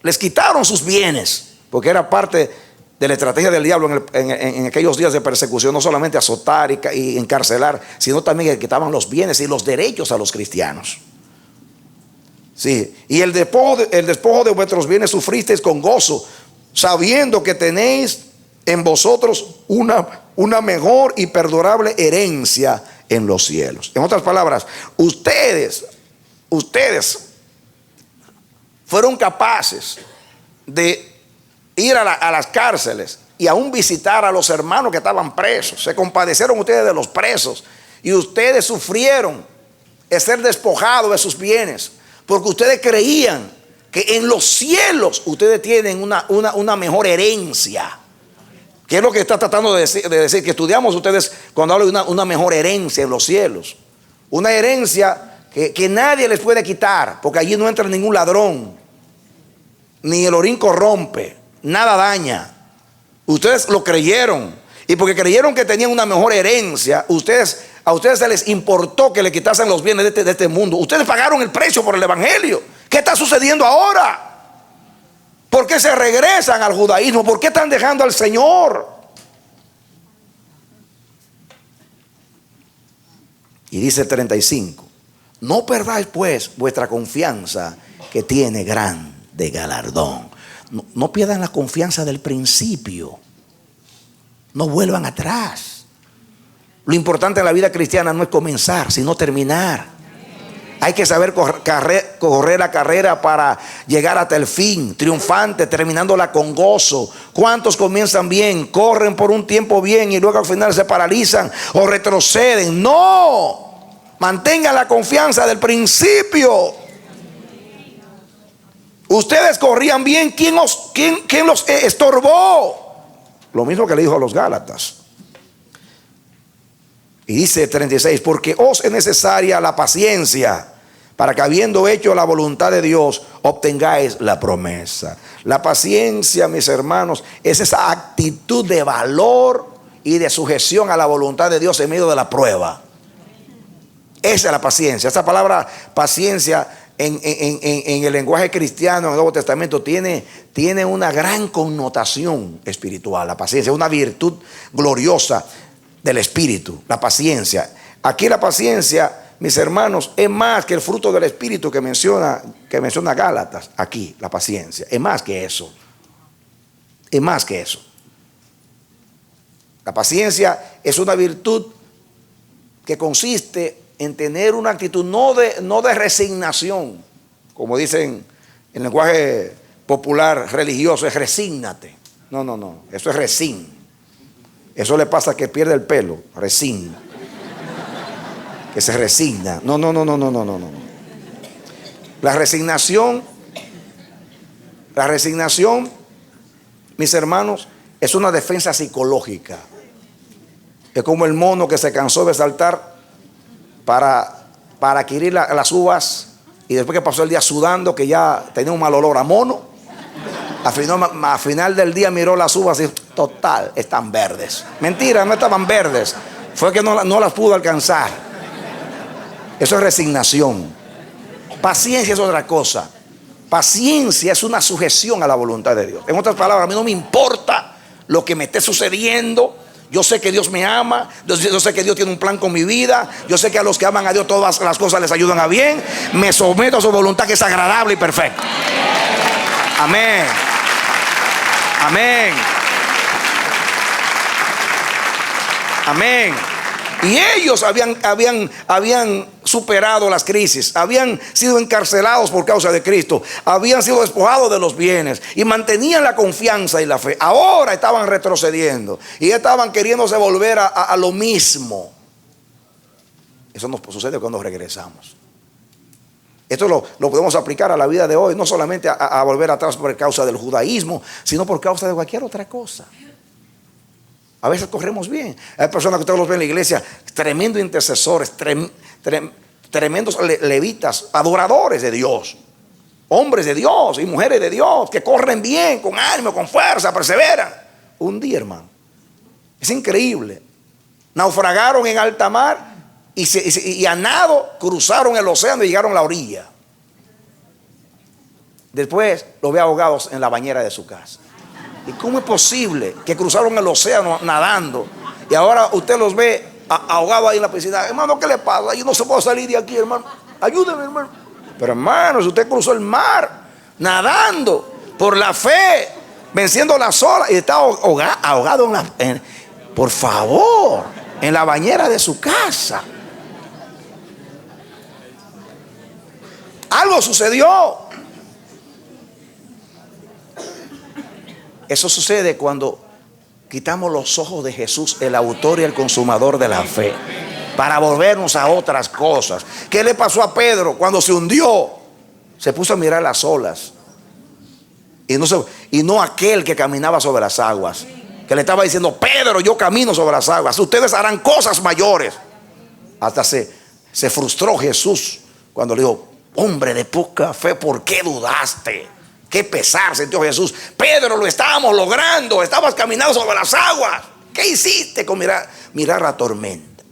les quitaron sus bienes, porque era parte de la estrategia del diablo en aquellos días de persecución, no solamente azotar y encarcelar, sino también que quitaban los bienes y los derechos a los cristianos. Sí. Y el despojo de vuestros bienes sufristeis con gozo, sabiendo que tenéis en vosotros una mejor y perdurable herencia en los cielos. En otras palabras, ustedes fueron capaces de ir a las cárceles y aún visitar a los hermanos que estaban presos. Se compadecieron ustedes de los presos, y ustedes sufrieron el ser despojados de sus bienes, porque ustedes creían que en los cielos ustedes tienen una mejor herencia. ¿Qué es lo que está tratando de decir? Que estudiamos ustedes cuando hablo de una mejor herencia en los cielos. Una herencia que nadie les puede quitar, porque allí no entra ningún ladrón, ni el orín corrompe, nada daña. Ustedes lo creyeron, y porque creyeron que tenían una mejor herencia, a ustedes se les importó que le quitasen los bienes de este mundo. Ustedes pagaron el precio por el evangelio. ¿Qué está sucediendo ahora? ¿Por qué se regresan al judaísmo? ¿Por qué están dejando al Señor? Y dice el 35, no perdáis pues vuestra confianza, que tiene grande galardón. No pierdan la confianza del principio. No vuelvan atrás. Lo importante en la vida cristiana no es comenzar, sino terminar. Hay que saber correr la carrera para llegar hasta el fin, triunfante, terminándola con gozo. ¿Cuántos comienzan bien, corren por un tiempo bien y luego al final se paralizan o retroceden? No, mantengan la confianza del principio. Ustedes corrían bien, ¿quién los estorbó? Lo mismo que le dijo a los Gálatas. Y dice 36, porque os es necesaria la paciencia, para que habiendo hecho la voluntad de Dios, obtengáis la promesa. La paciencia, mis hermanos, es esa actitud de valor y de sujeción a la voluntad de Dios en medio de la prueba. Esa es la paciencia. Esa palabra paciencia en el lenguaje cristiano, en el Nuevo Testamento, tiene una gran connotación espiritual. La paciencia es una virtud gloriosa del Espíritu, la paciencia. Aquí la paciencia, mis hermanos, es más que el fruto del Espíritu que menciona Gálatas. Aquí la paciencia es más que eso. Es más que eso. La paciencia es una virtud que consiste en tener una actitud no de resignación, como dicen en el lenguaje popular religioso, es resígnate. No, eso es resign. Eso le pasa que pierde el pelo, resign. Que se resigna. No. La resignación, mis hermanos, es una defensa psicológica. Es como el mono que se cansó de saltar para adquirir las uvas, y después que pasó el día sudando, que ya tenía un mal olor a mono, al final del día miró las uvas y Total, están verdes. Mentira, no estaban verdes. Fue que no las pudo alcanzar. Eso es resignación. Paciencia es otra cosa. Paciencia es una sujeción a la voluntad de Dios. En otras palabras, a mí no me importa lo que me esté sucediendo. Yo sé que Dios me ama. Yo sé que Dios tiene un plan con mi vida. Yo sé que a los que aman a Dios todas las cosas les ayudan a bien. Me someto a su voluntad, que es agradable y perfecta. Amén. Amén. Amén. Y ellos habían superado las crisis, habían sido encarcelados por causa de Cristo, habían sido despojados de los bienes y mantenían la confianza y la fe. Ahora estaban retrocediendo y estaban queriéndose volver a lo mismo. Eso nos sucede cuando regresamos. Esto lo podemos aplicar a la vida de hoy, no solamente a volver atrás por causa del judaísmo, sino por causa de cualquier otra cosa. A veces corremos bien. Hay personas que ustedes los ven en la iglesia, tremendos intercesores, tremendos levitas, adoradores de Dios, hombres de Dios y mujeres de Dios, que corren bien, con ánimo, con fuerza, perseveran. Un día, hermano, es increíble, naufragaron en alta mar y a nado cruzaron el océano y llegaron a la orilla. Después los ve ahogados en la bañera de su casa. ¿Y cómo es posible que cruzaron el océano nadando y ahora usted los ve ahogados ahí en la piscina? Hermano, ¿qué le pasa? Yo no se puede salir de aquí, hermano. Ayúdeme, hermano. Pero hermano, si usted cruzó el mar nadando por la fe, venciendo las olas y está ahogado por favor, en la bañera de su casa. Algo sucedió. Eso sucede cuando quitamos los ojos de Jesús, el autor y el consumador de la fe, para volvernos a otras cosas. ¿Qué le pasó a Pedro cuando se hundió? Se puso a mirar las olas y no aquel que caminaba sobre las aguas, que le estaba diciendo: Pedro, yo camino sobre las aguas, ustedes harán cosas mayores. Hasta se frustró Jesús cuando le dijo: hombre de poca fe, ¿por qué dudaste? Qué pesar sintió Jesús. Pedro, lo estábamos logrando, estabas caminando sobre las aguas. ¿Qué hiciste con mirar la tormenta?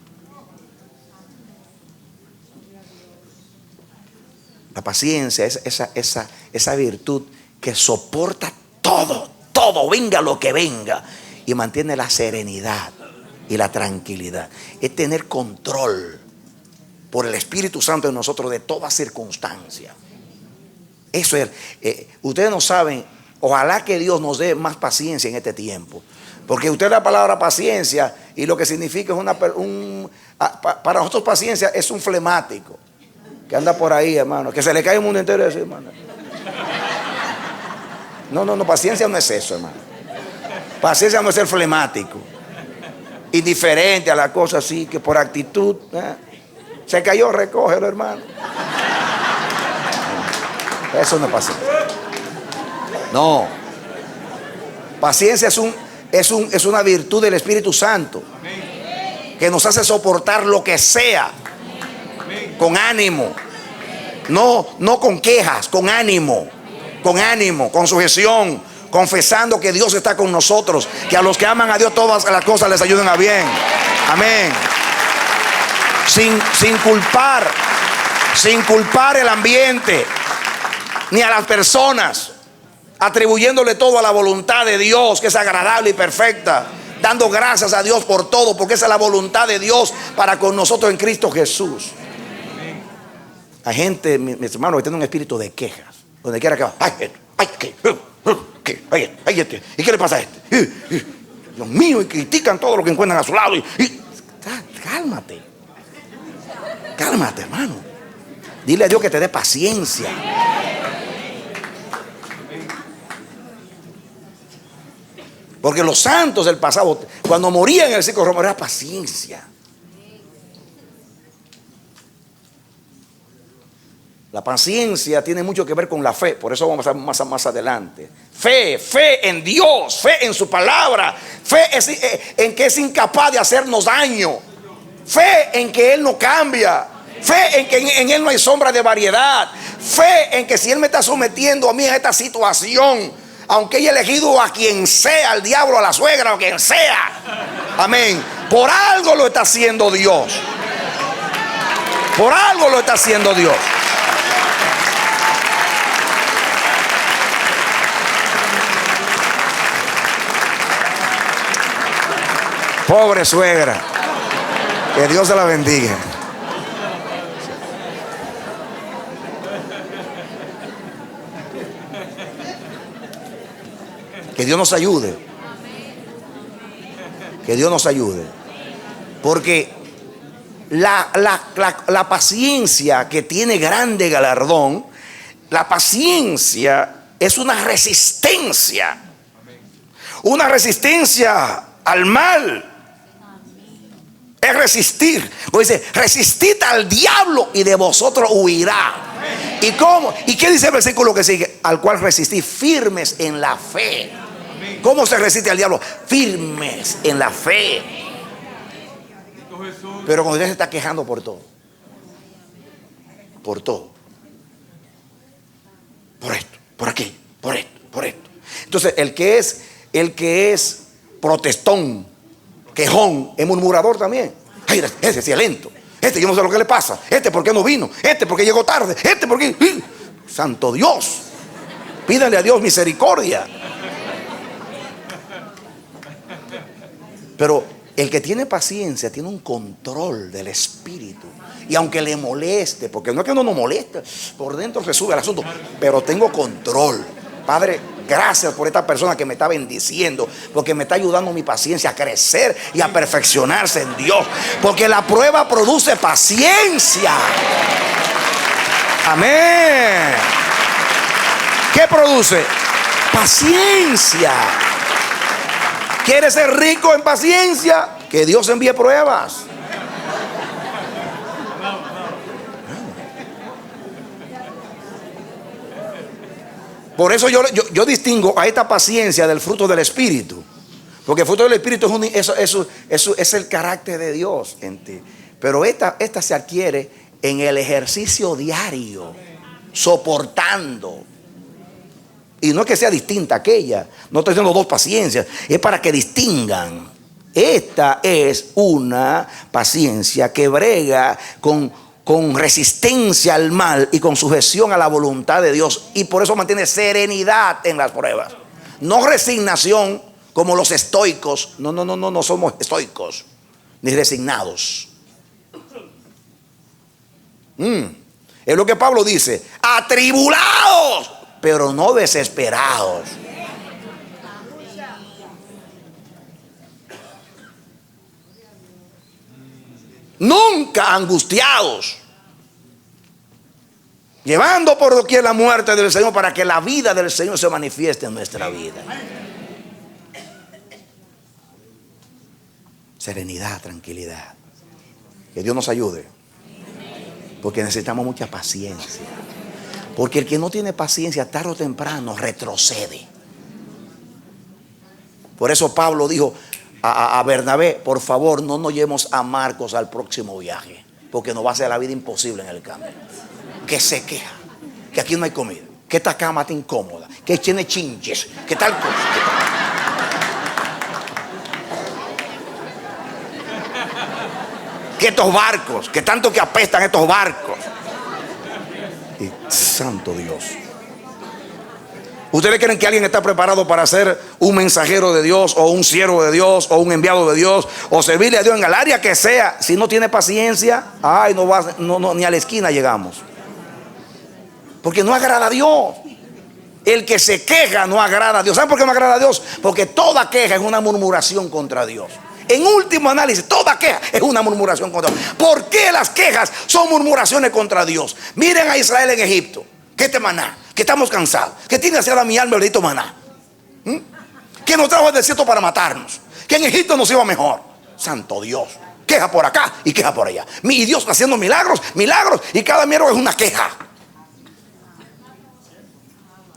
La paciencia es esa virtud que soporta todo, venga lo que venga, y mantiene la serenidad y la tranquilidad. Es tener control por el Espíritu Santo en nosotros de toda circunstancia. Eso es. Ustedes no saben, ojalá que Dios nos dé más paciencia en este tiempo. Porque usted la palabra paciencia y lo que significa es para nosotros paciencia es un flemático que anda por ahí, hermano, que se le cae el mundo entero así, hermano. No, paciencia no es eso, hermano. Paciencia no es ser flemático, indiferente a la cosa así, que por actitud, se cayó, recógelo, hermano. Eso no es paciencia. No. Paciencia es una virtud del Espíritu Santo que nos hace soportar lo que sea con ánimo. No con quejas, con ánimo, con sujeción, confesando que Dios está con nosotros, que a los que aman a Dios todas las cosas les ayudan a bien. Amén. Sin culpar el ambiente ni a las personas, atribuyéndole todo a la voluntad de Dios, que es agradable y perfecta, dando gracias a Dios por todo, porque esa es la voluntad de Dios para con nosotros en Cristo Jesús. Hay gente, mis hermanos, que tiene un espíritu de quejas, donde quiera que va: ¿y qué le pasa a este? Dios mío, y critican todo lo que encuentran a su lado. Cálmate, hermano. Dile a Dios que te dé paciencia. Porque los santos del pasado, cuando morían en el circo romano, era paciencia. La paciencia tiene mucho que ver con la fe. Por eso vamos a ver más adelante. Fe en Dios, fe en su palabra. Fe en que es incapaz de hacernos daño. Fe en que Él no cambia. Fe en que en Él no hay sombra de variedad. Fe en que si Él me está sometiendo a mí a esta situación, Aunque haya elegido a quien sea, al diablo, a la suegra o quien sea. Amén. Por algo lo está haciendo Dios. Por algo lo está haciendo Dios. Pobre suegra. Que Dios se la bendiga. Que Dios nos ayude. Que Dios nos ayude. Porque la paciencia que tiene grande galardón, la paciencia es una resistencia. Una resistencia al mal. Es resistir. O dice, resistid al diablo y de vosotros huirá. ¿Y cómo? ¿Y qué dice el versículo que sigue? Al cual resistís firmes en la fe. ¿Cómo se resiste al diablo? Firmes en la fe. Pero cuando usted se está quejando por todo. Por todo. Por esto, por aquello, por esto, por esto. Entonces el que es protestón, quejón, es murmurador también. Ay, ese sí es lento. Este yo no sé lo que le pasa. Este por qué no vino. Este por qué llegó tarde. Este por qué. Santo Dios. Pídale a Dios misericordia. Pero el que tiene paciencia tiene un control del espíritu. Y aunque le moleste, porque no es que no nos moleste, por dentro se sube el asunto, pero tengo control. Padre, gracias por esta persona que me está bendiciendo, porque me está ayudando mi paciencia a crecer y a perfeccionarse en Dios. Porque la prueba produce paciencia. Amén. ¿Qué produce? Paciencia. ¿Quieres ser rico en paciencia? Que Dios envíe pruebas. Por eso yo distingo a esta paciencia del fruto del Espíritu. Porque el fruto del Espíritu es el carácter de Dios en ti. Pero esta se adquiere en el ejercicio diario, soportando. Y no es que sea distinta a aquella. No estoy diciendo dos paciencias. Es para que distingan. Esta es una paciencia que brega con resistencia al mal y con sujeción a la voluntad de Dios. Y por eso mantiene serenidad en las pruebas. No resignación como los estoicos. No somos estoicos ni resignados. Es lo que Pablo dice. Atribulados, pero no desesperados. Nunca angustiados, llevando por doquier la muerte del Señor, para que la vida del Señor se manifieste en nuestra vida. Serenidad, tranquilidad. Que Dios nos ayude, porque necesitamos mucha paciencia. Porque el que no tiene paciencia, tarde o temprano retrocede. Por eso Pablo dijo a Bernabé: por favor, no nos llevemos a Marcos al próximo viaje, porque nos va a hacer la vida imposible en el camino. Que se queja, que aquí no hay comida, que esta cama está incómoda, que tiene chinches, que tal cosa. Que estos barcos, que tanto que apestan estos barcos. Y santo Dios. ¿Ustedes creen que alguien está preparado para ser un mensajero de Dios, o un siervo de Dios, o un enviado de Dios, o servirle a Dios en el área que sea? Si no tiene paciencia, ni a la esquina llegamos. Porque no agrada a Dios. El que se queja no agrada a Dios. ¿Saben por qué no agrada a Dios? Porque toda queja es una murmuración contra Dios. En último análisis, toda queja es una murmuración contra Dios. ¿Por qué las quejas son murmuraciones contra Dios? Miren a Israel en Egipto. Que este maná, que estamos cansados, que tiene hacia mi alma el bendito maná, que nos trajo al desierto para matarnos, que en Egipto nos iba mejor. Santo Dios, queja por acá y queja por allá. Mi Dios haciendo milagros, y cada miércoles es una queja.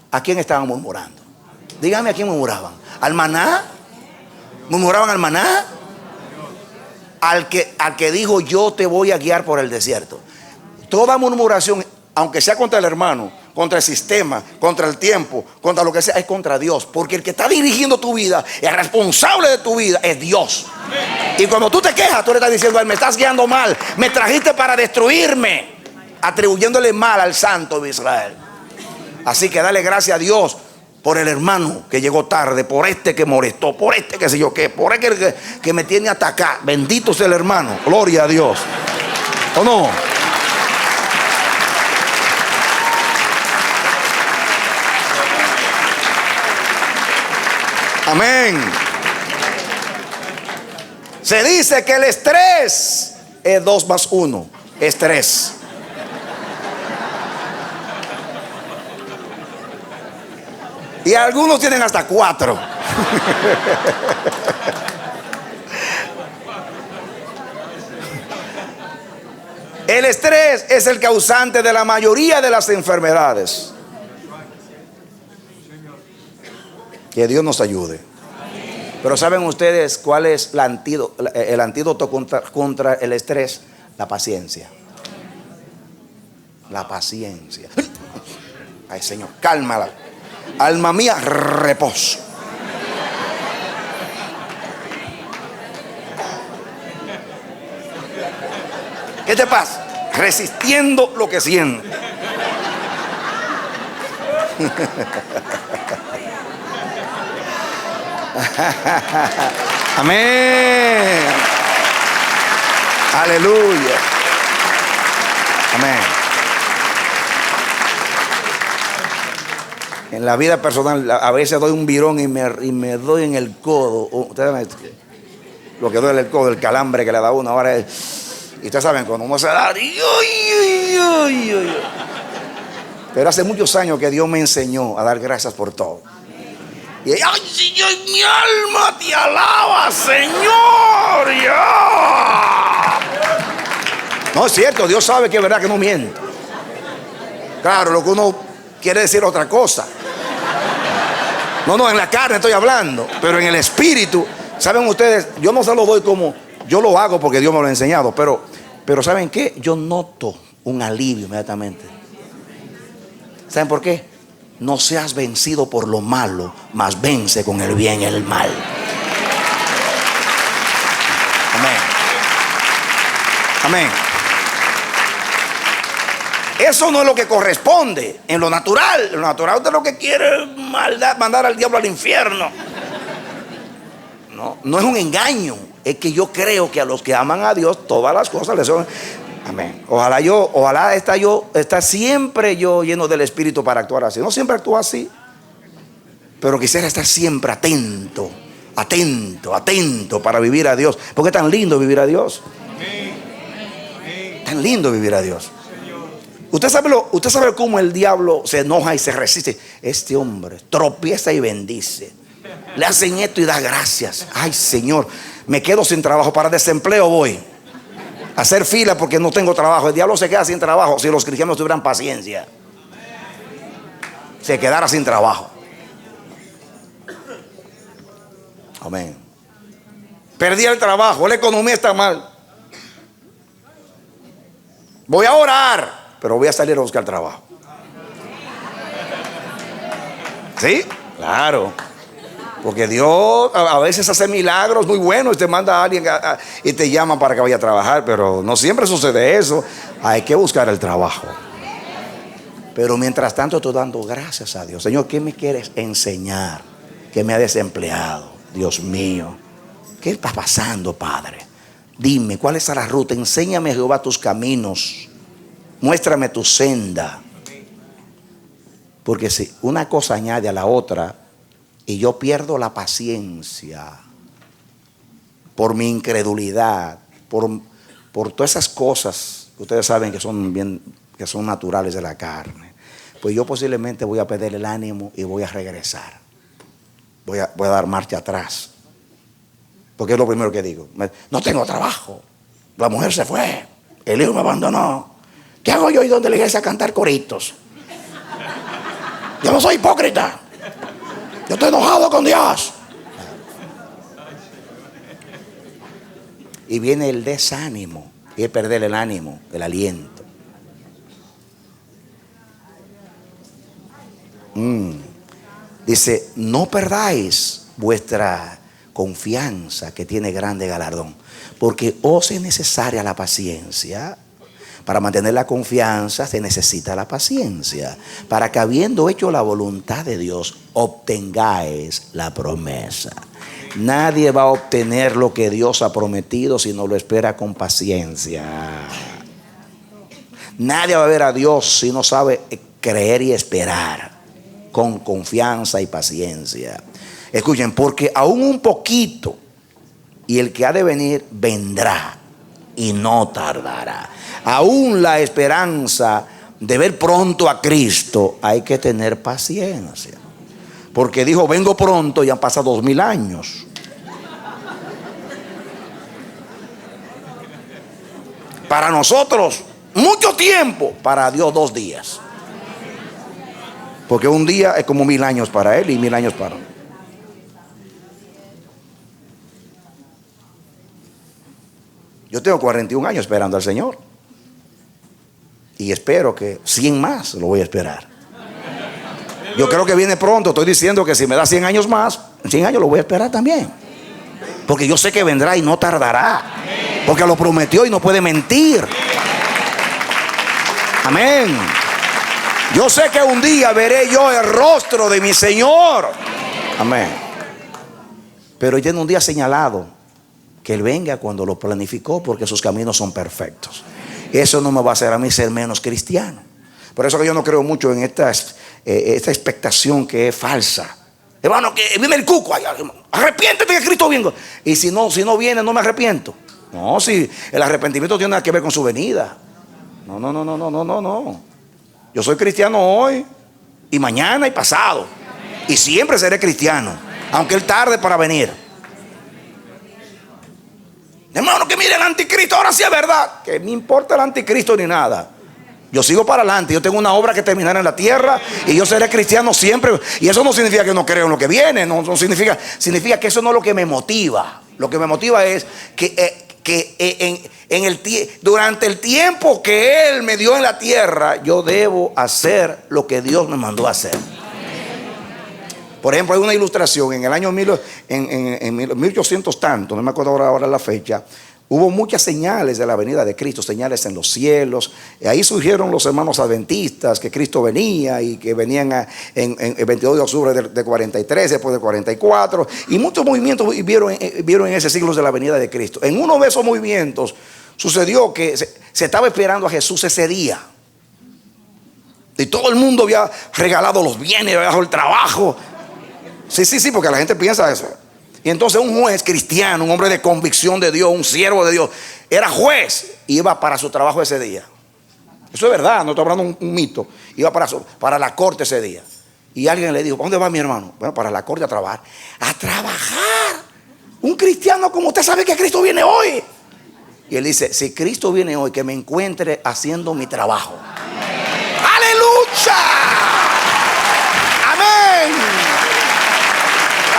¿A quién estaban murmurando? Dígame, ¿a quién murmuraban? ¿Al maná? ¿Murmuraban al maná? Al que dijo: yo te voy a guiar por el desierto. Toda murmuración, aunque sea contra el hermano, contra el sistema, contra el tiempo, contra lo que sea, es contra Dios. Porque el que está dirigiendo tu vida, el responsable de tu vida es Dios. Y cuando tú te quejas, tú le estás diciendo: me estás guiando mal, me trajiste para destruirme, atribuyéndole mal al Santo de Israel. Así que dale gracias a Dios por el hermano que llegó tarde, por este que molestó, por este que sé yo qué, por este que me tiene hasta acá. Bendito sea el hermano, gloria a Dios. ¿O no? Amén. Se dice que el estrés es 2 más 1. Estrés. Y algunos tienen hasta 4. El estrés es el causante de la mayoría de las enfermedades. Que Dios nos ayude. Pero ¿saben ustedes cuál es el antídoto contra el estrés? La paciencia. La paciencia. Ay, Señor, cálmala. Alma mía, reposo. ¿Qué te pasa? Resistiendo lo que siento. Amén. Aleluya. Amén. En la vida personal a veces doy un virón y me doy en el codo. Ustedes saben lo que duele el codo, el calambre que le da uno. Ahora y ustedes saben cuando uno se da. Pero hace muchos años que Dios me enseñó a dar gracias por todo. Y ay, Señor, mi alma te alaba, Señor. Ya. No es cierto, Dios sabe que es verdad, que no miente. Claro, lo que uno quiere decir otra cosa. No, en la carne estoy hablando, pero en el espíritu. ¿Saben ustedes? Yo no se lo doy como yo lo hago porque Dios me lo ha enseñado, pero ¿saben qué? Yo noto un alivio inmediatamente. ¿Saben por qué? No seas vencido por lo malo, mas vence con el bien y el mal. Amén. Amén. Eso no es lo que corresponde en lo natural. En lo natural usted lo que quiere es mandar al diablo al infierno. No es un engaño. Es que yo creo que a los que aman a Dios todas las cosas les son. Amén. Ojalá está siempre yo lleno del Espíritu para actuar así. No siempre actúo así, pero quisiera estar siempre atento para vivir a Dios. Porque es tan lindo vivir a Dios. Tan lindo vivir a Dios. Usted sabe cómo el diablo se enoja y se resiste. Este hombre tropieza y bendice. Le hacen esto y da gracias. Ay, Señor, me quedo sin trabajo. Para desempleo voy a hacer fila porque no tengo trabajo. El diablo se queda sin trabajo si los cristianos tuvieran paciencia. Se quedara sin trabajo. Amén. Perdí el trabajo, la economía está mal. Voy a orar, pero voy a salir a buscar trabajo. ¿Sí? Claro. Porque Dios a veces hace milagros muy buenos y te manda a alguien y te llama para que vaya a trabajar, pero no siempre sucede eso. Hay que buscar el trabajo. Pero mientras tanto estoy dando gracias a Dios. Señor, ¿qué me quieres enseñar? Que me ha desempleado. Dios mío, ¿qué está pasando, Padre? Dime, ¿cuál es la ruta? Enséñame, Jehová, tus caminos. Muéstrame tu senda. Porque si una cosa añade a la otra y yo pierdo la paciencia por mi incredulidad, por todas esas cosas que ustedes saben que son naturales de la carne, pues yo posiblemente voy a perder el ánimo y voy a regresar. Voy a dar marcha atrás. Porque es lo primero que digo. No tengo trabajo. La mujer se fue. El hijo me abandonó. ¿Qué hago yo y donde la iglesia a cantar coritos? Yo no soy hipócrita. Yo estoy enojado con Dios. Y viene el desánimo. Y es perder el ánimo, el aliento. Dice, no perdáis vuestra confianza, que tiene grande galardón, porque os es necesaria la paciencia. Para mantener la confianza se necesita la paciencia, para que habiendo hecho la voluntad de Dios, obtengáis la promesa. Nadie va a obtener lo que Dios ha prometido si no lo espera con paciencia. Nadie va a ver a Dios si no sabe creer y esperar con confianza y paciencia. Escuchen, porque aún un poquito, y el que ha de venir vendrá y no tardará. Aún la esperanza de ver pronto a Cristo, hay que tener paciencia. Porque dijo, vengo pronto, y han pasado 2000 años. Para nosotros, mucho tiempo. Para Dios, 2 días. Porque un día es como 1000 años para Él y 1000 años para nosotros. Yo tengo 41 años esperando al Señor. Y espero que 100 más lo voy a esperar. Yo creo que viene pronto. Estoy diciendo que si me da 100 años más, 100 años lo voy a esperar también. Porque yo sé que vendrá y no tardará. Porque lo prometió y no puede mentir. Amén. Yo sé que un día veré yo el rostro de mi Señor. Amén. Pero tiene un día señalado, que Él venga cuando lo planificó, porque sus caminos son perfectos. Eso no me va a hacer a mí ser menos cristiano. Por eso que yo no creo mucho en esta expectación que es falsa. Hermano, que viene el cuco, arrepiéntete que Cristo venga. Y si no viene, no me arrepiento. No, si el arrepentimiento tiene nada que ver con su venida. No. Yo soy cristiano hoy y mañana y pasado. Y siempre seré cristiano, aunque Él tarde para venir. Hermano, que mire el anticristo, ahora sí es verdad. Que me importa el anticristo ni nada. Yo sigo para adelante. Yo tengo una obra que terminar en la tierra y yo seré cristiano siempre. Y eso no significa que no creo en lo que viene. No significa que eso no es lo que me motiva. Lo que me motiva es que durante el tiempo que Él me dio en la tierra, yo debo hacer lo que Dios me mandó a hacer. Por ejemplo, hay una ilustración en el año 1800 tanto, no me acuerdo ahora la fecha. Hubo muchas señales de la venida de Cristo, señales en los cielos. Y ahí surgieron los hermanos adventistas, que Cristo venía y que venían en el 22 de octubre de 43, después de 44. Y muchos movimientos vieron en ese siglo de la venida de Cristo. En uno de esos movimientos sucedió que se estaba esperando a Jesús ese día. Y todo el mundo había regalado los bienes, había dejado el trabajo. Sí, porque la gente piensa eso. Y entonces un juez cristiano, un hombre de convicción de Dios, un siervo de Dios, era juez y iba para su trabajo ese día. Eso es verdad, no estoy hablando un mito. Iba para la corte ese día. Y alguien le dijo, ¿para dónde va mi hermano? Bueno, para la corte a trabajar. ¿A trabajar? Un cristiano como usted sabe que Cristo viene hoy. Y él dice, si Cristo viene hoy, que me encuentre haciendo mi trabajo. ¡Aleluya! ¡Amén!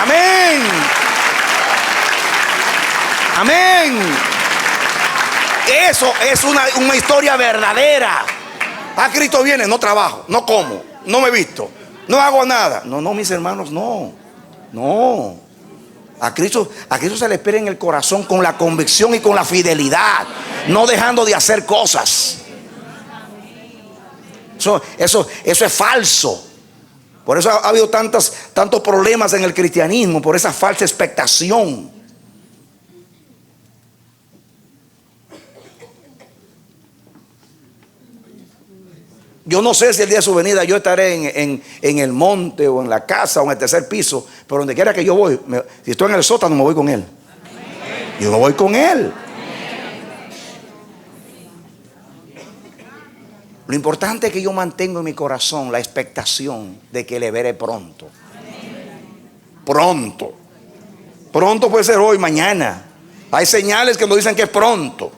¡Amén! ¡Amén! Eso es una historia verdadera. A Cristo viene, no trabajo, no como, no me visto, no hago nada. No, mis hermanos, no. A Cristo se le espera en el corazón con la convicción y con la fidelidad, no dejando de hacer cosas. Eso es falso. Por eso ha habido tantos problemas en el cristianismo, por esa falsa expectación. Yo no sé si el día de su venida yo estaré en el monte o en la casa o en el tercer piso, pero donde quiera que yo voy, si estoy en el sótano me voy con Él. Yo me voy con Él. Lo importante es que yo mantengo en mi corazón la expectación de que le veré pronto. Pronto puede ser hoy, mañana. Hay señales que nos dicen que es pronto,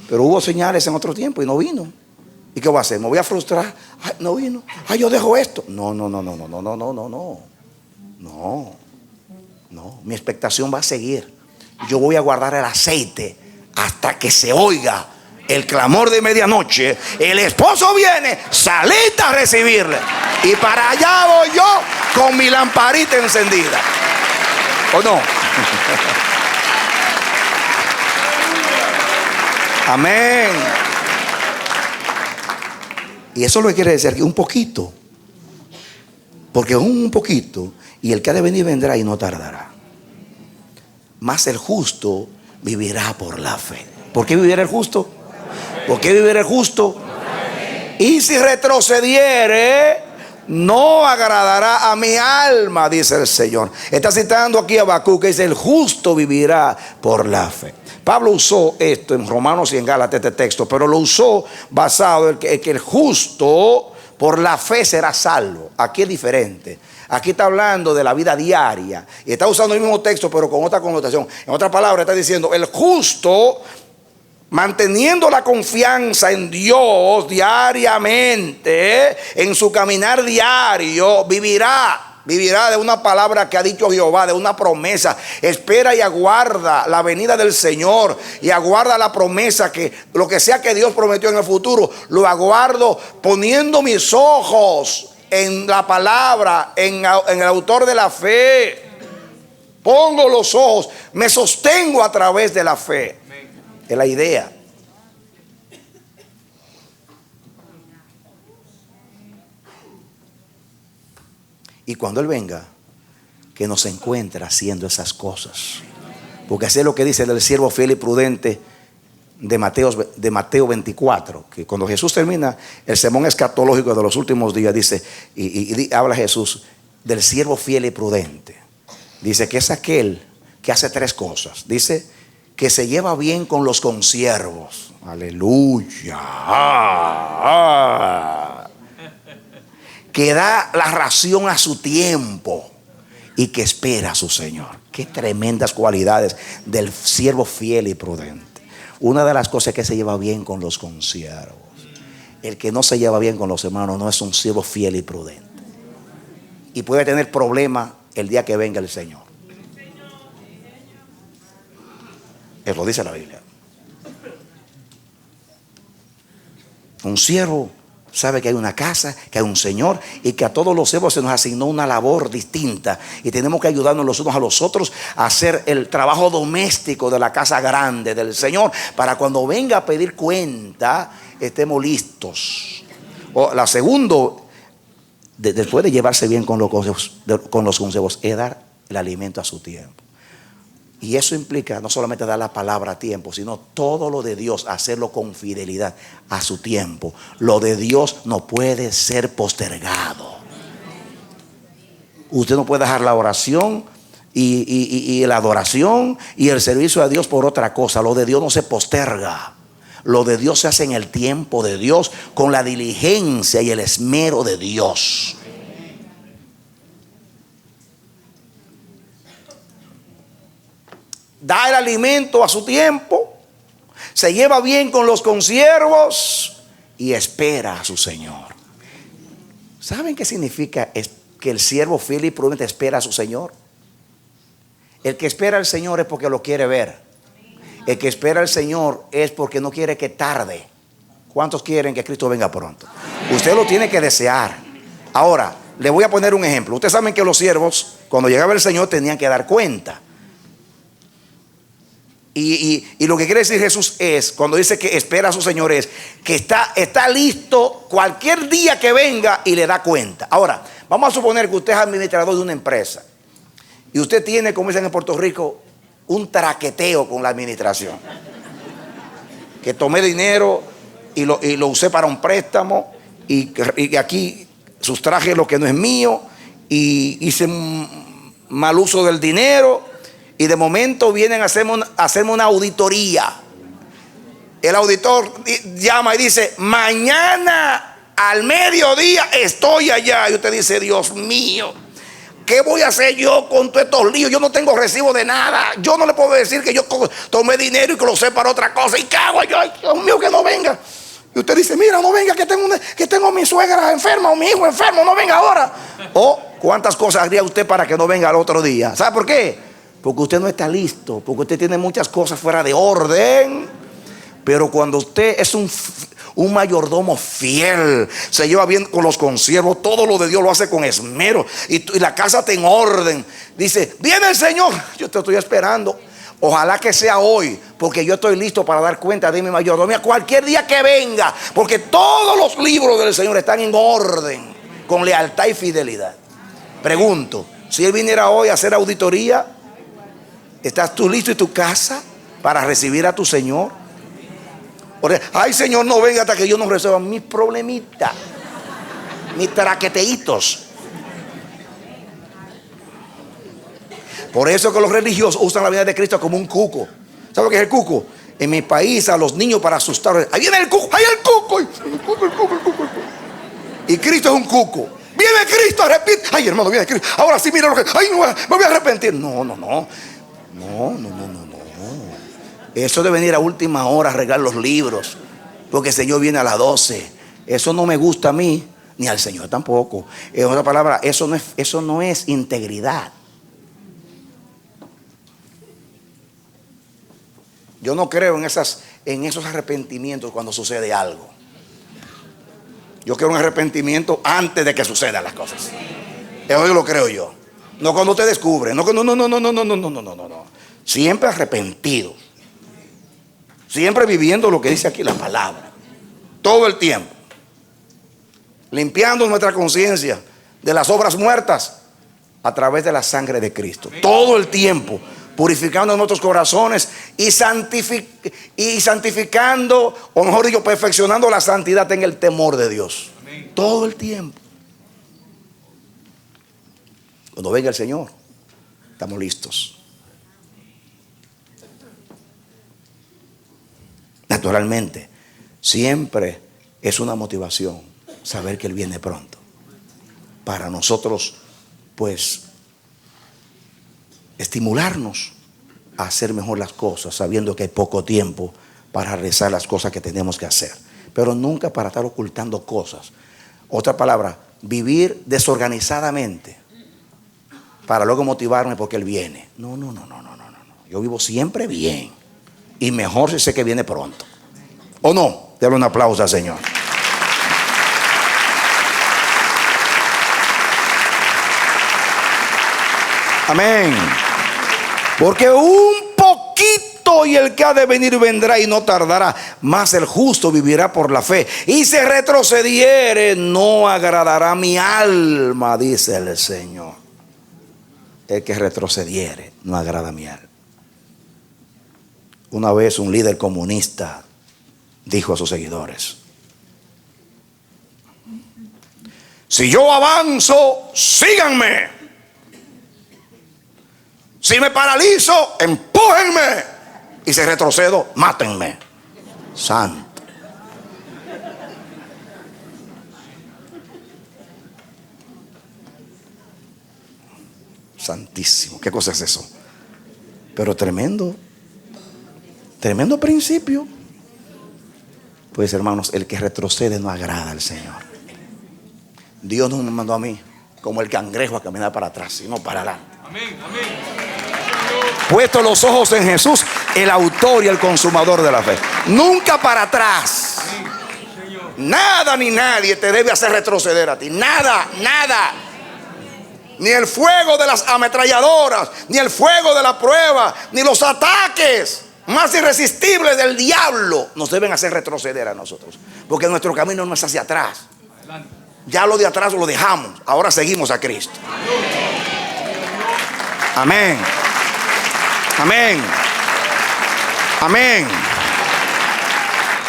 pero hubo señales en otro tiempo y no vino. ¿Y qué voy a hacer? ¿Me voy a frustrar? Ay, no vino. Ay, yo dejo esto. No. Mi expectación va a seguir. Yo voy a guardar el aceite hasta que se oiga el clamor de medianoche, el esposo viene, salid a recibirle. Y para allá voy yo con mi lamparita encendida. ¿O no? Amén. Y eso lo que quiere decir que un poquito. Porque un poquito, y el que ha de venir vendrá y no tardará. Mas el justo vivirá por la fe. ¿Por qué vivirá el justo? ¿Por qué vivirá el justo? Y si retrocediere, no agradará a mi alma, dice el Señor. Está citando aquí a Habacuc, que dice: el justo vivirá por la fe. Pablo usó esto en Romanos y en Gálatas, este texto, pero lo usó basado en que el justo por la fe será salvo. Aquí es diferente. Aquí está hablando de la vida diaria y está usando el mismo texto pero con otra connotación. En otras palabras está diciendo: el justo, manteniendo la confianza en Dios diariamente, en su caminar diario, vivirá de una palabra que ha dicho Jehová, de una promesa. Espera y aguarda la venida del Señor y aguarda la promesa, que lo que sea que Dios prometió en el futuro, lo aguardo poniendo mis ojos en la palabra, en el autor de la fe. Pongo los ojos, me sostengo a través de la fe. Es la idea. Y cuando Él venga, que nos encuentre haciendo esas cosas. Porque así es lo que dice el siervo fiel y prudente de Mateo 24. Que cuando Jesús termina el sermón escatológico de los últimos días, dice, y habla Jesús del siervo fiel y prudente. Dice que es aquel que hace tres cosas. Dice que se lleva bien con los consiervos. Aleluya. Que da la ración a su tiempo y que espera a su Señor. Qué tremendas cualidades del siervo fiel y prudente. Una de las cosas es que se lleva bien con los consiervos. El que no se lleva bien con los hermanos no es un siervo fiel y prudente. Y puede tener problemas el día que venga el Señor. Eso lo dice la Biblia. Un siervo sabe que hay una casa, que hay un Señor y que a todos los siervos se nos asignó una labor distinta y tenemos que ayudarnos los unos a los otros a hacer el trabajo doméstico de la casa grande del Señor, para cuando venga a pedir cuenta estemos listos. O la segunda, después de llevarse bien con los consejos, es dar el alimento a su tiempo. Y eso implica no solamente dar la palabra a tiempo, sino todo lo de Dios, hacerlo con fidelidad a su tiempo. Lo de Dios no puede ser postergado. Usted no puede dejar la oración y la adoración y el servicio a Dios por otra cosa. Lo de Dios no se posterga. Lo de Dios se hace en el tiempo de Dios, con la diligencia y el esmero de Dios. Da el alimento a su tiempo, se lleva bien con los consiervos y espera a su Señor. ¿Saben qué significa que el siervo fiel y prudente espera a su Señor? El que espera al Señor es porque lo quiere ver. El que espera al Señor es porque no quiere que tarde. ¿Cuántos quieren que Cristo venga pronto? Usted lo tiene que desear. Ahora, le voy a poner un ejemplo. Ustedes saben que los siervos, cuando llegaba el Señor, tenían que dar cuenta. Y lo que quiere decir Jesús es, cuando dice que espera a su Señor, es que está listo cualquier día que venga y le da cuenta. Ahora, vamos a suponer que usted es administrador de una empresa y usted tiene, como dicen en Puerto Rico, un traqueteo con la administración. Que tomé dinero y lo usé para un préstamo y aquí sustraje lo que no es mío y hice un mal uso del dinero. Y de momento vienen a hacerme una auditoría. El auditor llama y dice: mañana al mediodía estoy allá. Y usted dice: Dios mío, ¿qué voy a hacer yo con todos estos líos? Yo no tengo recibo de nada. Yo no le puedo decir que yo tomé dinero y que lo usé para otra cosa. ¿Y qué hago yo? Ay, Dios mío, que no venga. Y usted dice: mira, no venga, que tengo a mi suegra enferma o mi hijo enfermo, no venga ahora. O ¿cuántas cosas haría usted para que no venga al otro día? ¿Sabe por qué? Porque usted no está listo, porque usted tiene muchas cosas fuera de orden. Pero cuando usted es un mayordomo fiel, se lleva bien con los consiervos, todo lo de Dios lo hace con esmero, y la casa está en orden, dice: viene el Señor, yo te estoy esperando. Ojalá que sea hoy, porque yo estoy listo para dar cuenta de mi mayordomía cualquier día que venga, porque todos los libros del Señor están en orden, con lealtad y fidelidad. Pregunto, si Él viniera hoy a hacer auditoría, ¿estás tú listo en tu casa para recibir a tu Señor? Ay, Señor, no venga hasta que yo no resuelva mis problemitas, mis traqueteitos. Por eso que los religiosos usan la vida de Cristo como un cuco. ¿Sabe lo que es el cuco? En mi país, a los niños, para asustarlos: ahí viene el cuco, ahí el cuco, el cuco, el cuco, el cuco, el cuco. Y Cristo es un cuco. Viene Cristo, arrepiente. Ay, hermano, viene Cristo. Ahora sí, mira lo que. Ay, no, me voy a arrepentir. No. Eso de venir a última hora a arreglar los libros, porque el Señor viene a las 12. Eso no me gusta a mí, ni al Señor tampoco. En otra palabra, eso no es integridad. Yo no creo en esos arrepentimientos cuando sucede algo. Yo quiero un arrepentimiento antes de que sucedan las cosas. Eso lo creo yo. No cuando te descubre. No. Siempre arrepentido. Siempre viviendo lo que dice aquí la palabra. Todo el tiempo. Limpiando nuestra conciencia de las obras muertas a través de la sangre de Cristo. Todo el tiempo. Purificando nuestros corazones y santificando, o mejor dicho, perfeccionando la santidad en el temor de Dios. Amén. Todo el tiempo. Cuando venga el Señor, estamos listos. Naturalmente, siempre es una motivación saber que Él viene pronto. Para nosotros, pues, estimularnos a hacer mejor las cosas, sabiendo que hay poco tiempo para realizar las cosas que tenemos que hacer, pero nunca para estar ocultando cosas. Otra palabra, vivir desorganizadamente para luego motivarme porque Él viene. No. Yo vivo siempre bien, y mejor si sé que viene pronto. ¿O no? Dale un aplauso al Señor. Amén. Porque un poquito y el que ha de venir vendrá y no tardará. Mas el justo vivirá por la fe. Y si retrocediere, no agradará mi alma, dice el Señor. El que retrocediere, no agrada mi alma. Una vez un líder comunista dijo a sus seguidores: si yo avanzo, síganme. Si me paralizo, empújenme. Y si retrocedo, mátenme. Santo. Santísimo. ¿Qué cosa es eso? Pero tremendo principio. Pues, hermanos, el que retrocede no agrada al Señor. Dios no me mandó a mí como el cangrejo a caminar para atrás, sino para adelante. Amén. Puesto los ojos en Jesús, el autor y el consumador de la fe. Nunca para atrás. Nada ni nadie te debe hacer retroceder a ti. Nada. Ni el fuego de las ametralladoras, ni el fuego de la prueba, ni los ataques más irresistibles del diablo nos deben hacer retroceder a nosotros. Porque nuestro camino no es hacia atrás. Ya lo de atrás lo dejamos. Ahora seguimos a Cristo. Amén.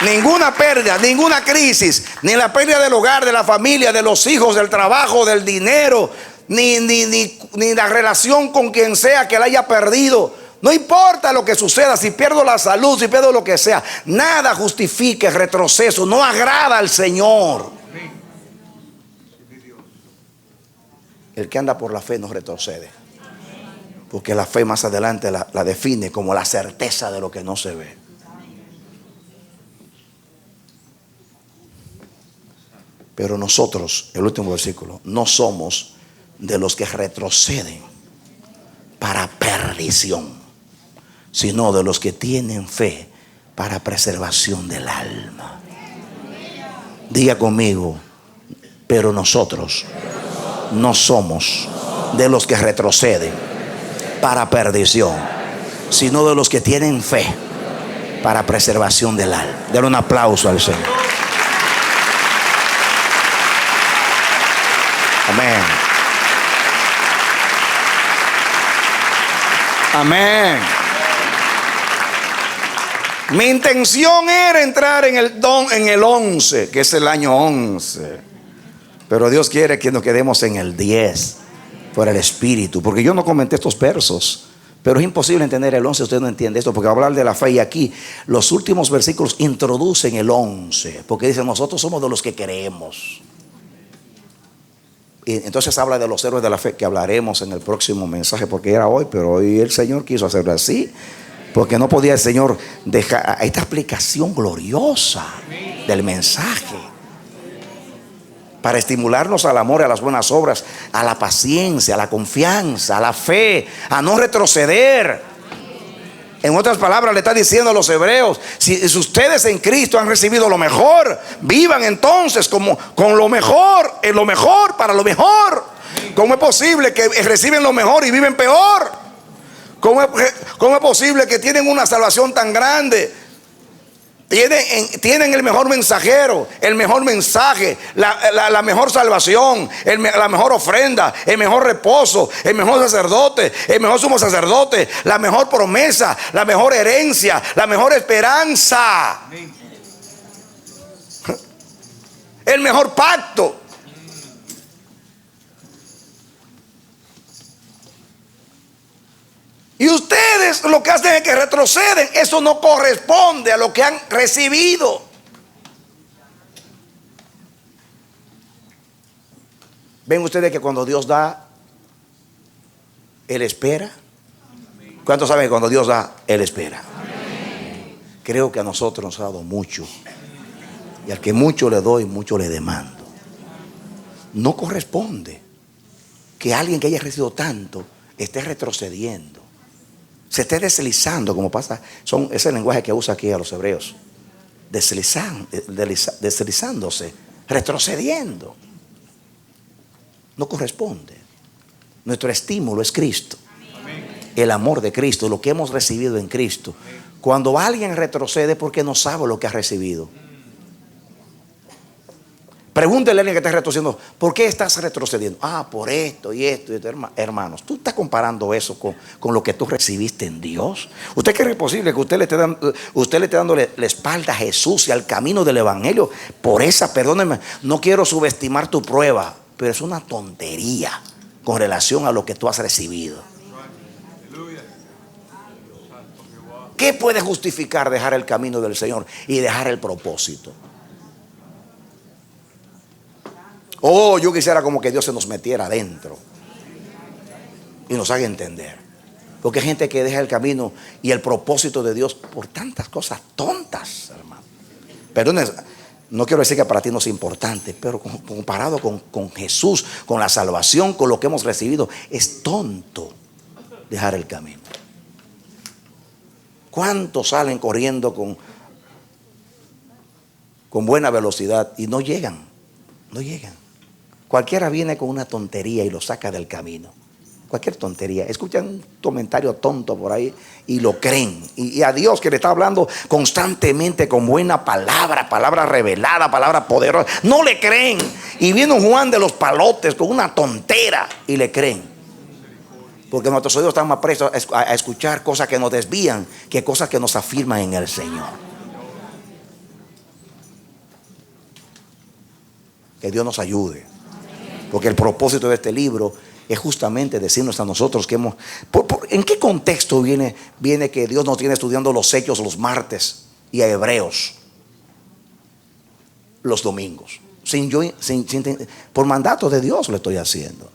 Ninguna pérdida, ninguna crisis, ni la pérdida del hogar, de la familia, de los hijos, del trabajo, del dinero, ni la relación con quien sea que la haya perdido. No importa lo que suceda, si pierdo la salud, si pierdo lo que sea, nada justifica el retroceso, no agrada al Señor. El que anda por la fe no retrocede, porque la fe más adelante la define como la certeza de lo que no se ve. Pero nosotros, el último versículo, no somos de los que retroceden para perdición, sino de los que tienen fe para preservación del alma. Diga conmigo, pero nosotros no somos de los que retroceden para perdición, sino de los que tienen fe para preservación del alma. Denle un aplauso al Señor. Amén. Amén. Mi intención era entrar en el 11, que es el año 11. Pero Dios quiere que nos quedemos en el 10 por el Espíritu. Porque yo no comenté estos versos, pero es imposible entender el 11. Usted no entiende esto, porque va a hablar de la fe. Y aquí los últimos versículos introducen el 11, porque dicen: nosotros somos de los que creemos. Y entonces habla de los héroes de la fe, que hablaremos en el próximo mensaje, porque era hoy, pero hoy el Señor quiso hacerlo así, porque no podía el Señor dejar esta explicación gloriosa del mensaje para estimularnos al amor, a las buenas obras, a la paciencia, a la confianza, a la fe, a no retroceder. En otras palabras, le está diciendo a los hebreos: si ustedes en Cristo han recibido lo mejor, vivan entonces con lo mejor, en lo mejor, para lo mejor. ¿Cómo es posible que reciben lo mejor y viven peor? ¿Cómo es posible que tienen una salvación tan grande? Tienen el mejor mensajero, el mejor mensaje, la mejor salvación, la mejor ofrenda, el mejor reposo, el mejor sacerdote, el mejor sumo sacerdote, la mejor promesa, la mejor herencia, la mejor esperanza, el mejor pacto? Y ustedes lo que hacen es que retroceden. Eso no corresponde a lo que han recibido. ¿Ven ustedes que cuando Dios da, Él espera? ¿Cuántos saben que cuando Dios da, Él espera? Creo que a nosotros nos ha dado mucho. Y al que mucho le doy, mucho le demando. No corresponde que alguien que haya recibido tanto esté retrocediendo, se esté deslizando, como pasa. Es el lenguaje que usa aquí a los hebreos. Deslizándose, retrocediendo. No corresponde. Nuestro estímulo es Cristo. El amor de Cristo, lo que hemos recibido en Cristo. Cuando alguien retrocede, porque no sabe lo que ha recibido. Pregúntele a alguien que está retrocediendo: ¿por qué estás retrocediendo? Por esto y esto y esto. Hermanos, ¿tú estás comparando eso con lo que tú recibiste en Dios? ¿Usted cree posible que usted le esté dando la espalda a Jesús y al camino del Evangelio por esa? Perdónenme, no quiero subestimar tu prueba, pero es una tontería con relación a lo que tú has recibido. ¿Qué puede justificar dejar el camino del Señor y dejar el propósito? Yo quisiera como que Dios se nos metiera adentro y nos haga entender. Porque hay gente que deja el camino y el propósito de Dios por tantas cosas tontas, hermano. Perdón, no quiero decir que para ti no es importante, pero comparado con Jesús, con la salvación, con lo que hemos recibido, es tonto dejar el camino. ¿Cuántos salen corriendo con buena velocidad y no llegan? No llegan. Cualquiera viene con una tontería y lo saca del camino. Cualquier tontería. Escuchan un comentario tonto por ahí y lo creen. Y a Dios, que le está hablando constantemente con buena palabra revelada, palabra poderosa, no le creen. Y viene un Juan de los Palotes con una tontera y le creen. Porque nuestros oídos están más prestos a escuchar cosas que nos desvían que cosas que nos afirman en el Señor. Que Dios nos ayude. Porque el propósito de este libro es justamente decirnos a nosotros que ¿en qué contexto viene que Dios nos tiene estudiando los hechos los martes y a Hebreos los domingos? Por mandato de Dios lo estoy haciendo.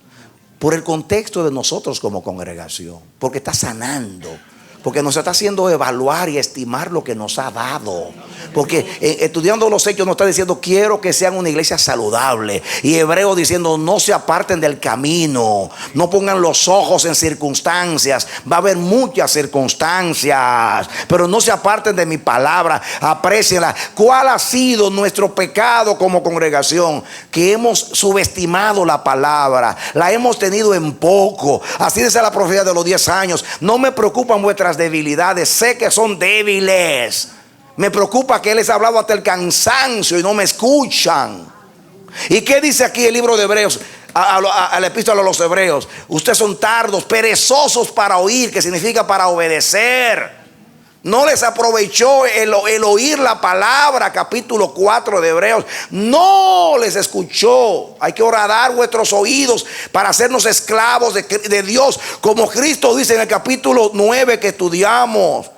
Por el contexto de nosotros como congregación. Porque está sanando Porque nos está haciendo evaluar y estimar lo que nos ha dado. Porque estudiando los hechos nos está diciendo: quiero que sean una iglesia saludable. Y Hebreo diciendo: no se aparten del camino, no pongan los ojos en circunstancias. Va a haber muchas circunstancias, pero no se aparten de mi palabra, aprécienla. ¿Cuál ha sido nuestro pecado como congregación? Que hemos subestimado la palabra, la hemos tenido en poco. Así dice la profecía de los 10 años. No me preocupan vuestras debilidades, sé que son débiles. Me preocupa que les he hablado hasta el cansancio y no me escuchan. ¿Y qué dice aquí el libro de Hebreos? A la epístola a los Hebreos: ustedes son tardos, perezosos para oír, que significa para obedecer. No les aprovechó el oír la palabra. Capítulo 4 de Hebreos. No les escuchó. Hay que horadar vuestros oídos para hacernos esclavos de Dios, como Cristo dice en el capítulo 9 que estudiamos.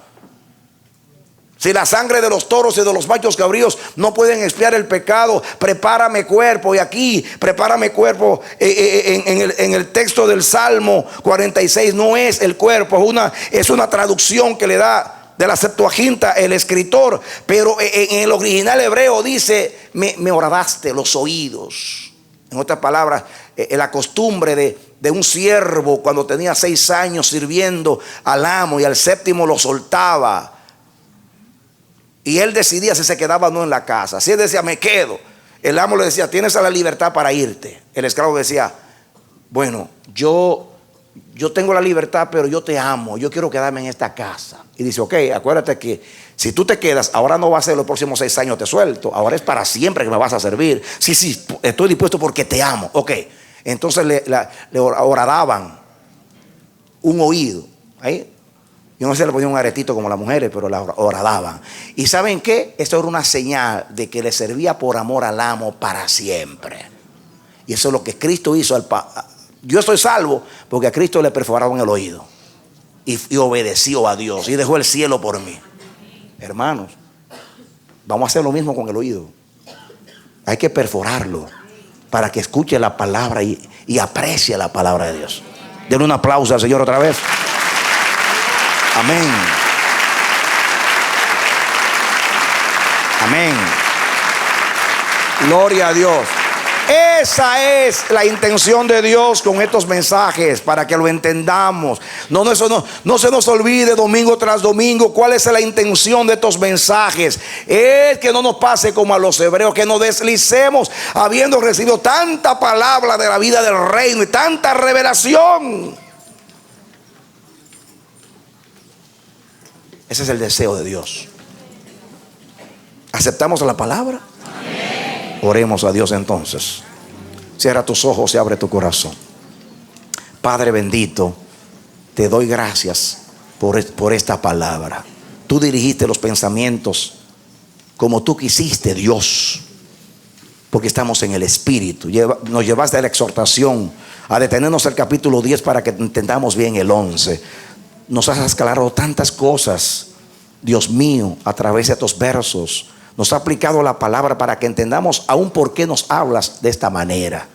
Si la sangre de los toros y de los machos cabríos no pueden expiar el pecado, prepárame cuerpo. Y aquí, prepárame cuerpo, en el texto del Salmo 46, no es el cuerpo, es una traducción que le da de la Septuaginta el escritor. Pero en el original hebreo dice: me horadaste los oídos. En otras palabras, la costumbre de un siervo cuando tenía 6 años sirviendo al amo, y al 7º lo soltaba, y él decidía si se quedaba o no en la casa. Si él decía: me quedo, el amo le decía: tienes la libertad para irte. El esclavo decía: bueno, yo tengo la libertad, pero yo te amo, yo quiero quedarme en esta casa. Y dice: ok, acuérdate que si tú te quedas, ahora no va a ser los próximos 6 años te suelto, ahora es para siempre que me vas a servir. Sí, estoy dispuesto porque te amo. Ok, entonces le horadaban un oído. Ahí, yo no sé si le ponían un aretito como las mujeres, pero la horadaban. ¿Y saben qué? Esto era una señal de que le servía por amor al amo para siempre. Y eso es lo que Cristo hizo. Yo estoy salvo porque a Cristo le perforaron el oído y obedeció a Dios y dejó el cielo por mí. Hermanos, vamos a hacer lo mismo con el oído. Hay que perforarlo para que escuche la palabra y aprecie la palabra de Dios. Denle un aplauso al Señor otra vez. Amén. Amén. Gloria a Dios. Esa es la intención de Dios con estos mensajes, para que lo entendamos. No se nos olvide domingo tras domingo cuál es la intención de estos mensajes. Es que no nos pase como a los hebreos, que nos deslicemos habiendo recibido tanta palabra de la vida del reino y tanta revelación. Ese es el deseo de Dios. ¿Aceptamos la palabra? Amén. Oremos a Dios entonces. Cierra tus ojos y abre tu corazón. Padre bendito, te doy gracias por esta palabra. Tú dirigiste los pensamientos como tú quisiste, Dios, porque estamos en el Espíritu. Nos llevaste a la exhortación a detenernos el capítulo 10 para que entendamos bien el 11. Nos has aclarado tantas cosas, Dios mío, a través de estos versos. Nos ha aplicado la palabra para que entendamos aún por qué nos hablas de esta manera.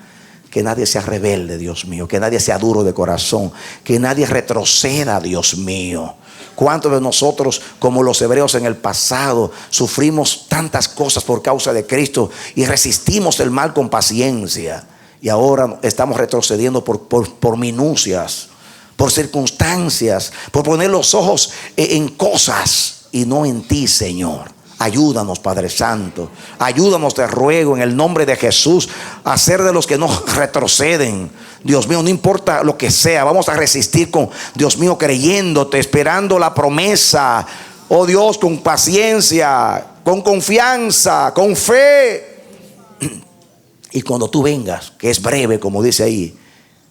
Que nadie sea rebelde, Dios mío, que nadie sea duro de corazón, que nadie retroceda, Dios mío. ¿Cuántos de nosotros, como los hebreos en el pasado, sufrimos tantas cosas por causa de Cristo y resistimos el mal con paciencia? Y ahora estamos retrocediendo por minucias, por circunstancias, por poner los ojos en cosas y no en ti, Señor. Ayúdanos, Padre Santo. Ayúdanos, te ruego, en el nombre de Jesús, a ser de los que no retroceden. Dios mío, no importa lo que sea, vamos a resistir con, Dios mío, creyéndote, esperando la promesa. Oh Dios, con paciencia, con confianza, con fe. Y cuando tú vengas, que es breve, como dice ahí,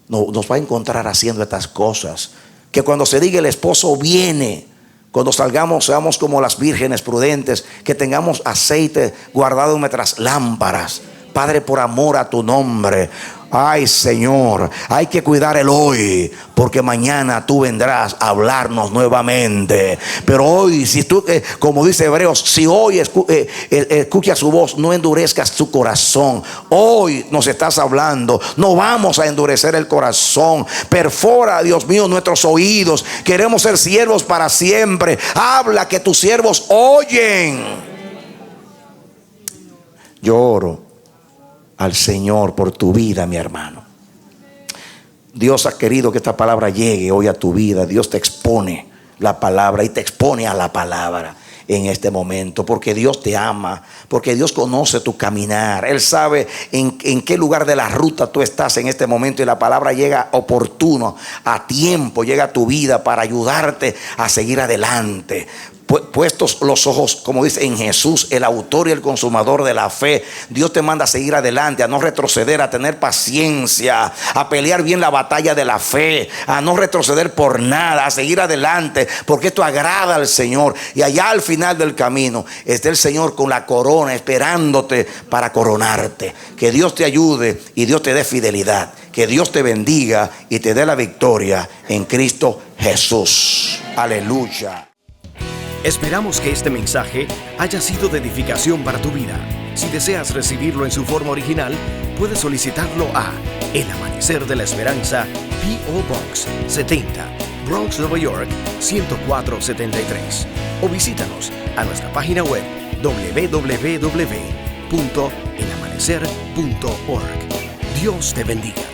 nos va a encontrar haciendo estas cosas. Que cuando se diga el esposo viene, cuando salgamos seamos como las vírgenes prudentes, que tengamos aceite guardado en nuestras lámparas, Padre, por amor a tu nombre. Ay, Señor, hay que cuidar el hoy, porque mañana tú vendrás a hablarnos nuevamente. Pero hoy, si tú, como dice Hebreos, si hoy escuchas su voz, no endurezcas tu corazón. Hoy nos estás hablando, no vamos a endurecer el corazón. Perfora, Dios mío, nuestros oídos. Queremos ser siervos para siempre. Habla, que tus siervos oyen. Yo oro al Señor por tu vida, mi hermano. Dios ha querido que esta palabra llegue hoy a tu vida. Dios te expone la palabra y te expone a la palabra en este momento, porque Dios te ama, porque Dios conoce tu caminar. Él sabe en qué lugar de la ruta tú estás en este momento, y la palabra llega oportuno, a tiempo, llega a tu vida para ayudarte a seguir adelante. Puestos los ojos, como dice, en Jesús, el autor y el consumador de la fe, Dios te manda a seguir adelante, a no retroceder, a tener paciencia, a pelear bien la batalla de la fe, a no retroceder por nada, a seguir adelante, porque esto agrada al Señor. Y allá al final del camino está el Señor con la corona esperándote para coronarte. Que Dios te ayude y Dios te dé fidelidad. Que Dios te bendiga y te dé la victoria en Cristo Jesús. Aleluya. Esperamos que este mensaje haya sido de edificación para tu vida. Si deseas recibirlo en su forma original, puedes solicitarlo a El Amanecer de la Esperanza, P.O. Box 70, Bronx, Nueva York 10473. O visítanos a nuestra página web www.elamanecer.org. Dios te bendiga.